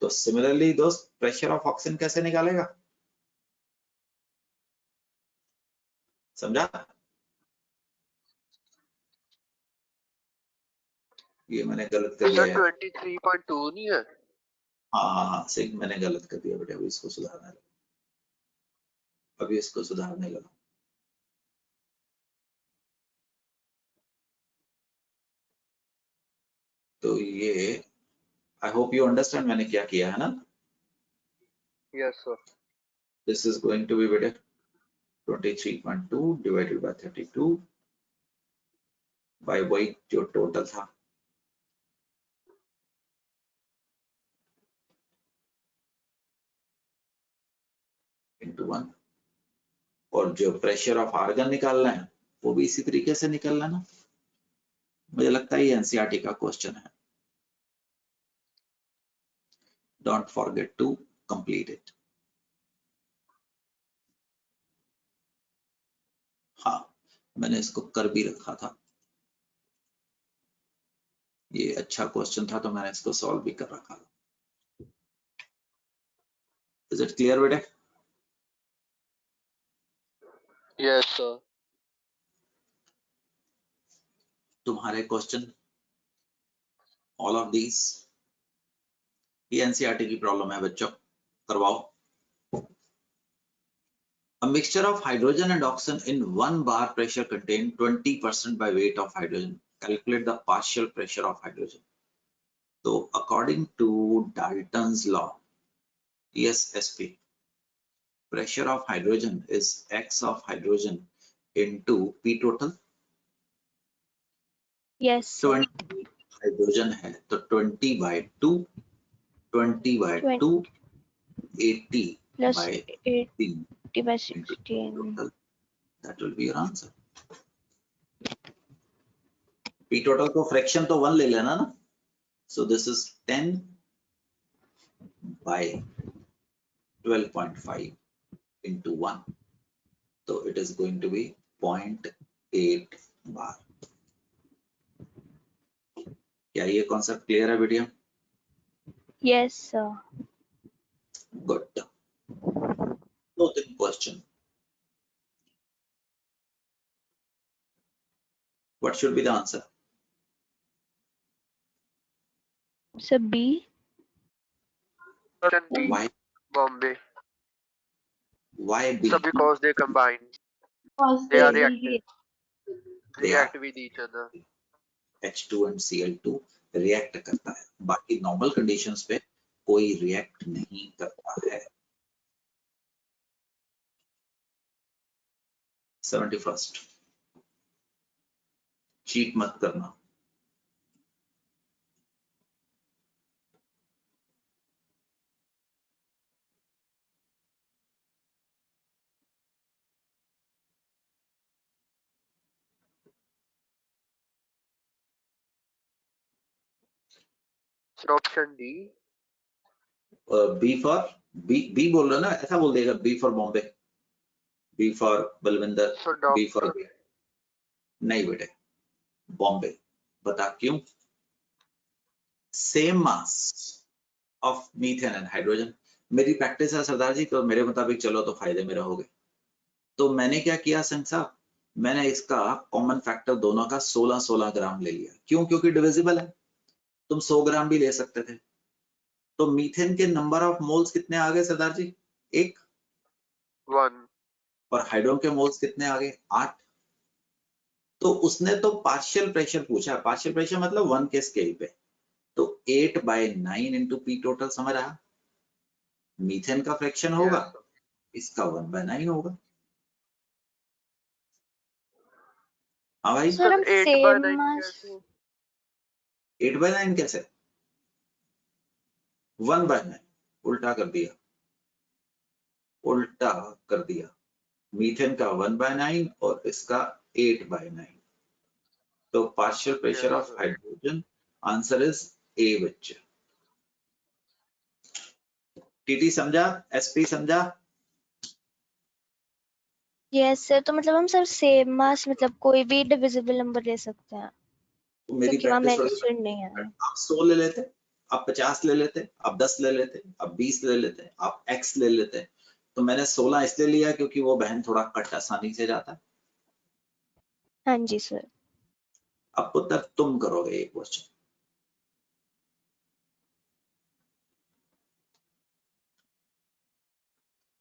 तो सिमिलरली दोस्त, प्रेशर ऑफ ऑक्सीजन कैसे निकालेगा? समझा? ये मैंने गलत कर दिया सर यार। 23.2 नहीं है? हाँ सही, मैंने गलत कर दिया बेटा, अभी इसको सुधारने लगा, अभी इसको सुधारने लगा। तो ये आई होप यू अंडरस्टैंड मैंने क्या किया है ना। Yes sir. This is going to be बेटा 23.2 डिवाइडेड बाय 32 बाय वही जो टोटल था, into 1, और जो प्रेशर ऑफ आर्गन निकालना है वो भी इसी तरीके से निकलना ना। मुझे लगता है ये एनसीईआरटी का क्वेश्चन है। Don't forget to complete it. हाँ, मैंने इसको कर भी रखा था, ये अच्छा क्वेश्चन था तो मैंने इसको सॉल्व भी कर रखा था। इज इट क्लियर बेटे? Yes sir. तुम्हारे क्वेश्चन ऑल ऑफ दीज, ये एनसीईआरटी की प्रॉब्लम है बच्चों, करवाओ। A mixture of hydrogen and oxygen in 1 bar pressure contain 20% by weight of hydrogen. Calculate the partial pressure of hydrogen. So according to Dalton's law, ESSP, pressure of hydrogen is X of hydrogen into P total. Yes, sir. 20 hydrogen है तो 20 by 2, 20 by 2, 80 Plus by 80 3 by into 16. total. That will be your answer. P total को फ्रैक्शन तो 1 ले लेना ना, so this is 10 by 12.5 into 1, so it is going to be 0.8 bar. क्या ये कॉन्सेप्ट क्लियर है बेटिया? Yes, sir. Good. both in question. What should be the answer? Sir, B. Option D, Why? Bombay. Why B? So because they combine, Because they are they will reactive, They are react with each other. H2 and Cl2 react करता है, बाकी नॉर्मल कंडीशंस पे कोई रिएक्ट नहीं करता है। 71st, चीट मत करना। So option D, B for B बोल रहे हो ना, ऐसा बोल देगा, B for Bombay, B for Balvinder, so B for doctor, नहीं बेटे, बॉम्बे। बता क्यों? Same mass of methane and hydrogen. मेरी प्रैक्टिस है सरदार जी, तो मेरे मुताबिक चलो तो फायदे में रहोगे। तो मैंने क्या किया संग साहब, मैंने इसका कॉमन फैक्टर दोनों का 16-16 ग्राम ले लिया। क्यों? क्योंकि डिविजिबल है, तुम 100 ग्राम भी ले सकते थे। तो मीथेन के नंबर ऑफ मोल्स कितने आ गए सरदार जी? 1। 1. और हाइड्रोजन के मोल्स कितने आ गए? 8। तो उसने तो पार्शियल प्रेशर पूछा, पार्शियल प्रेशर मतलब 1 के स्केल पे, तो 8/9 इंटू पी टोटल, समझ रहा? मीथेन का फ्रैक्शन होगा, Yes. इसका 1/9 होगा। हाँ भाई, सर हम 8/9 सेम मास, कैसे? 8/9 कैसे? 1/9 उल्टा कर दिया, उल्टा कर दिया। मीथेन का 1/9 और इसका 8/9। तो partial pressure Yes, of sir. Hydrogen, answer is a बच्चे। टीटी समझा? एसपी समझा? Yes sir. तो मतलब हम सर सेम मास मतलब कोई भी डिविजिबल नंबर ले सकते हैं, तो मेरी क्योंकि वहाँ प्रैक्टिस मेंशन नहीं है। आप 100 ले लेते, आप 50 ले लेते, आप 10 ले लेते, आप 20 ले लेते, आप x ले लेते। तो मैंने 16 इसलिए लिया क्योंकि वो बहन थोड़ा कट आसानी से जाता है। हाँ जी सर। अब पुत्र तुम करोगे एक क्वेश्चन।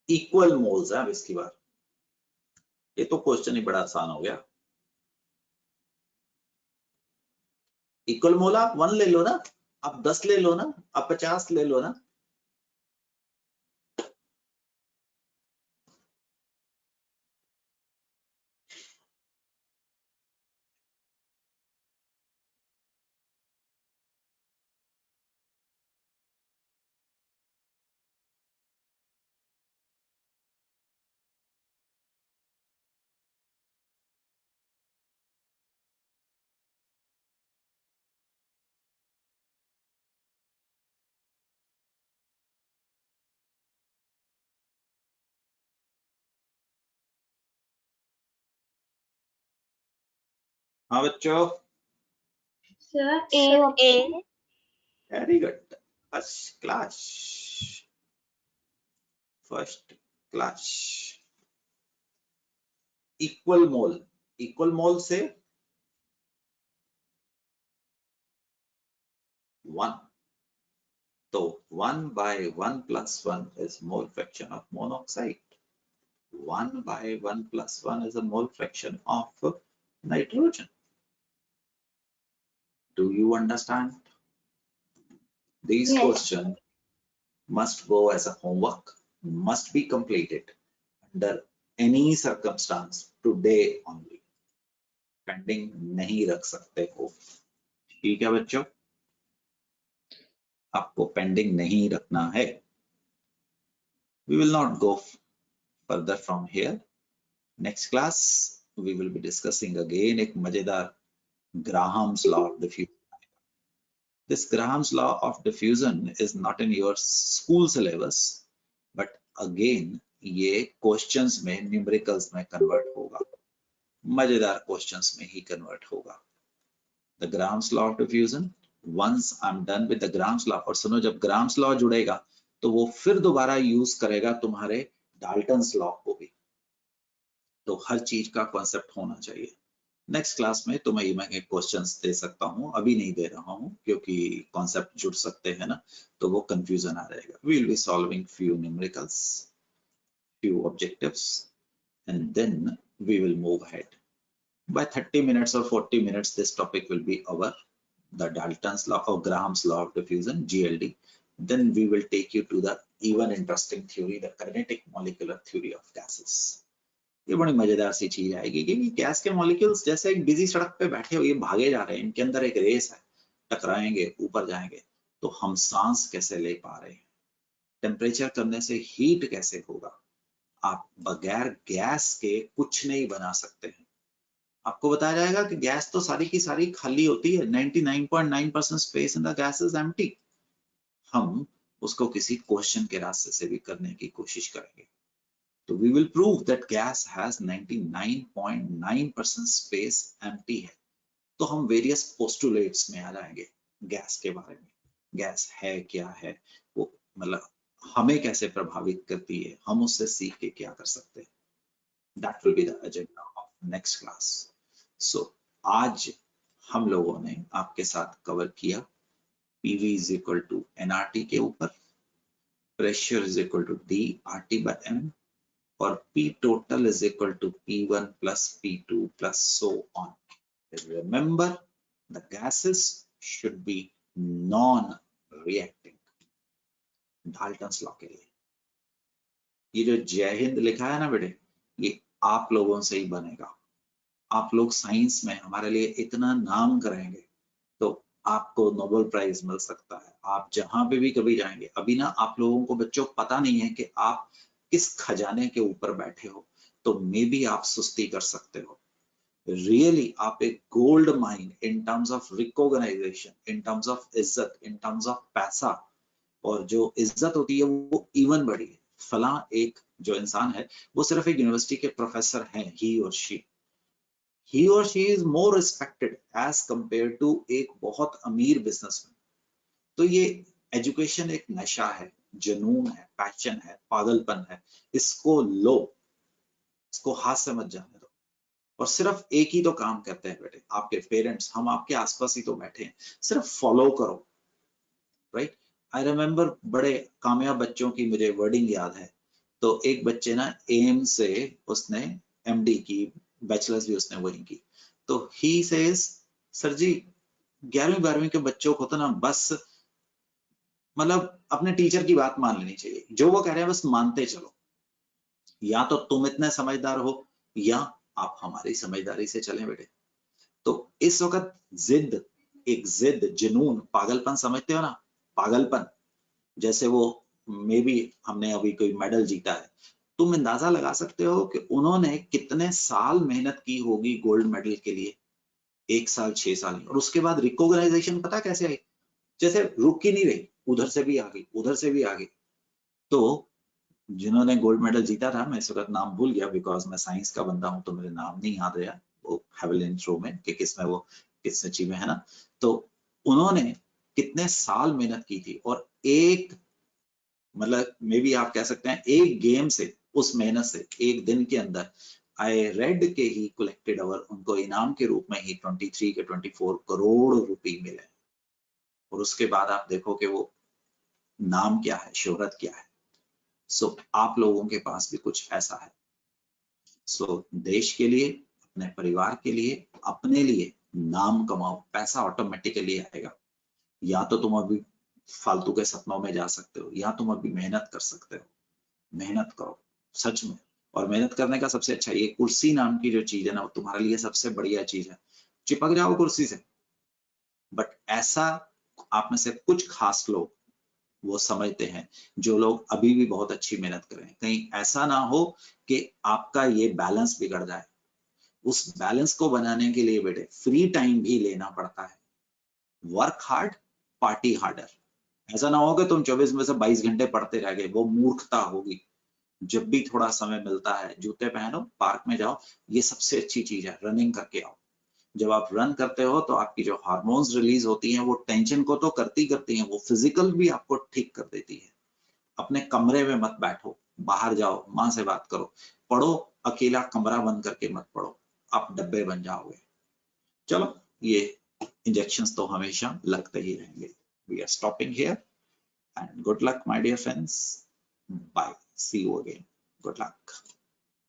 इक्वल मोल्स है अब इसकी बार। ये तो क्वेश्चन ही बड़ा आसान हो गया। इक्वल मोल आप 1 ले लो ना, आप 10 ले लो ना, आप 50 ले लो ना। हाँ बच्चों, Sir, A sir option. A. Very good, first class, first class. Equal mole, equal mole से 1, तो 1/1 + 1 is mole fraction of monoxide. 1/1 + 1 is a mole fraction of nitrogen. Do you understand? These Yes. questions must go as a homework, must be completed under any circumstance today only. Pending नहीं रख सकते हो, ठीक है बच्चों? आपको पेंडिंग नहीं रखना है। We will not go further from here. Next class we will be discussing again एक मजेदार Graham's law of diffusion. This Graham's law of diffusion is not in your school syllabus, but again ये questions में numericals में convert होगा, मजेदार questions में ही convert होगा। The Graham's law of diffusion, once I'm done with the Graham's law, और सुनो जब Graham's law जुड़ेगा तो वो फिर दोबारा यूज करेगा तुम्हारे डाल्टन्स लॉ को भी। तो हर चीज का कॉन्सेप्ट होना चाहिए। नेक्स्ट क्लास में तो मैं क्वेश्चंस दे सकता हूँ, अभी नहीं दे रहा हूँ क्योंकि कॉन्सेप्ट जुड़ सकते हैं ना, तो वो कंफ्यूजन आ जाएगा। We will be solving few numericals, few objectives, and then we will move ahead. By 30 minutes or 40 minutes, this topic will be over. The Dalton's law or Graham's law of diffusion, GLD. Then we will take you to the even interesting theory, the kinetic molecular theory of gases. ये बड़ी मजेदार सी चीज आएगी कि गैस के मॉलिक्यूल्स जैसे एक बिजी सड़क पे बैठे हुए भागे जा रहे हैं, इनके अंदर एक रेस है, टकराएंगे, ऊपर जाएंगे, तो हम सांस कैसे ले पा रहे हैं, टेम्परेचर करने से हीट कैसे होगा, आप बगैर गैस के कुछ नहीं बना सकते हैं। आपको बताया जाएगा कि गैस तो सारी की सारी खाली होती है, 99.9% space in the gas is empty. हम उसको किसी क्वेश्चन के रास्ते से भी करने की कोशिश करेंगे। तो we will prove that gas has 99.9% space empty है। तो हम वेरियस पोस्टुलेट्स में आ जाएंगे गैस के बारे में, गैस है क्या है, वो मतलब हमें कैसे प्रभावित करती है, हम उससे सीख के क्या कर सकते हैं। That will be the agenda of next class. So आज हम लोगों ने आपके साथ कवर किया PV is equal to nRT के ऊपर, pressure is equal to D RT by M, और P total is equal to P1 plus P2 plus so on. Remember, the gases should be non-reacting. Dalton's law के लिए ये जो जय हिंद लिखा है ना बेटे, ये आप लोगों से ही बनेगा। आप लोग साइंस में हमारे लिए इतना नाम करेंगे तो आपको नोबेल प्राइज मिल सकता है। आप जहां पे भी कभी जाएंगे, अभी ना आप लोगों को बच्चों पता नहीं है कि आप किस खजाने के ऊपर बैठे हो, तो मे बी आप सुस्ती कर सकते हो। रियली आप एक gold mine in terms of recognisation, in terms of इज्जत, इन टर्म्स ऑफ पैसा, और जो इज्जत होती है वो इवन बड़ी है। फला एक जो इंसान है वो सिर्फ एक यूनिवर्सिटी के प्रोफेसर हैं, ही और she is more respected as compare to एक बहुत अमीर बिजनेसमैन। तो ये एजुकेशन एक नशा है, जुनून है, पैशन है, पागलपन है। इसको लो, इसको हाथ से मत जाने दो। और सिर्फ एक ही तो काम करते हैं बेटे, आपके पेरेंट्स, हम आपके आसपास ही तो बैठे हैं, सिर्फ फॉलो करो। राइट, आई रिमेम्बर बड़े कामयाब बच्चों की मुझे वर्डिंग याद है। तो एक बच्चे ना एम से उसने एमडी की, बैचलर्स भी उसने वही की। तो ही सेज, सर जी 11वीं 12वीं के बच्चों को तो ना बस मतलब अपने टीचर की बात मान लेनी चाहिए, जो वो कह रहे हैं बस मानते चलो। या तो तुम इतने समझदार हो या आप हमारी समझदारी से चलें बेटे। तो इस वक्त जिद, एक जिद, जुनून, पागलपन समझते हो ना, पागलपन, जैसे वो मे बी हमने अभी कोई मेडल जीता है, तुम अंदाजा लगा सकते हो कि उन्होंने कितने साल मेहनत की होगी गोल्ड मेडल के लिए। 1 साल, 6 साल, और उसके बाद रिकॉग्नाइजेशन पता कैसे आई, जैसे रुक ही नहीं रही, उधर से भी आ गई, उधर से भी आ गई। तो जिन्होंने गोल्ड मेडल जीता था, मैं इस वक्त नाम भूल गया बिकॉज मैं साइंस का बंदा हूं तो मेरे नाम नहीं याद रहा, वो हेवलिन थ्रो में कि किसमें वो किस सची में है ना। तो उन्होंने कितने साल मेहनत की थी, और एक मतलब मे बी आप कह सकते हैं एक गेम से, उस मेहनत से एक दिन के अंदर आई रेड के ही कलेक्टेड अवर, उनको इनाम के रूप में ही 23 के 24 करोड़ रुपए मिले। और उसके बाद आप देखो कि वो नाम क्या है, शोहरत क्या है। सो आप लोगों के पास भी कुछ ऐसा है। सो देश के लिए, अपने परिवार के लिए, अपने लिए नाम कमाओ, पैसा ऑटोमेटिकली आएगा। या तो तुम अभी फालतू के सपनों में जा सकते हो, या तुम अभी मेहनत कर सकते हो। मेहनत करो सच में। और मेहनत करने का सबसे अच्छा, ये कुर्सी नाम की जो चीज है ना, वो तुम्हारे लिए सबसे बढ़िया चीज है। चिपक जाओ कुर्सी से, बट ऐसा आप में से कुछ खास लोग वो समझते हैं, जो लोग अभी भी बहुत अच्छी मेहनत कर रहे हैं। कहीं ऐसा ना हो कि आपका ये बैलेंस बिगड़ जाए। उस बैलेंस को बनाने के लिए बेटे फ्री टाइम भी लेना पड़ता है। Work hard, party harder. ऐसा ना हो कि तुम 24 में से 22 घंटे पढ़ते रह गए, वो मूर्खता होगी। जब भी थोड़ा समय मिलता है, जूते पहनो, पार्क में जाओ, ये सबसे अच्छी चीज है। रनिंग करके आओ। जब आप रन करते हो तो आपकी जो हार्मोन्स रिलीज होती हैं, वो टेंशन को तो करती हैं, वो फिजिकल भी आपको ठीक कर देती है। अपने कमरे में मत बैठो, बाहर जाओ, माँ से बात करो, पढ़ो, अकेला कमरा बंद करके मत पढ़ो, आप डब्बे बन जाओगे। चलो, ये इंजेक्शंस तो हमेशा लगते ही रहेंगे। We are stopping here and good luck my dear friends. Bye. See you again. Good luck.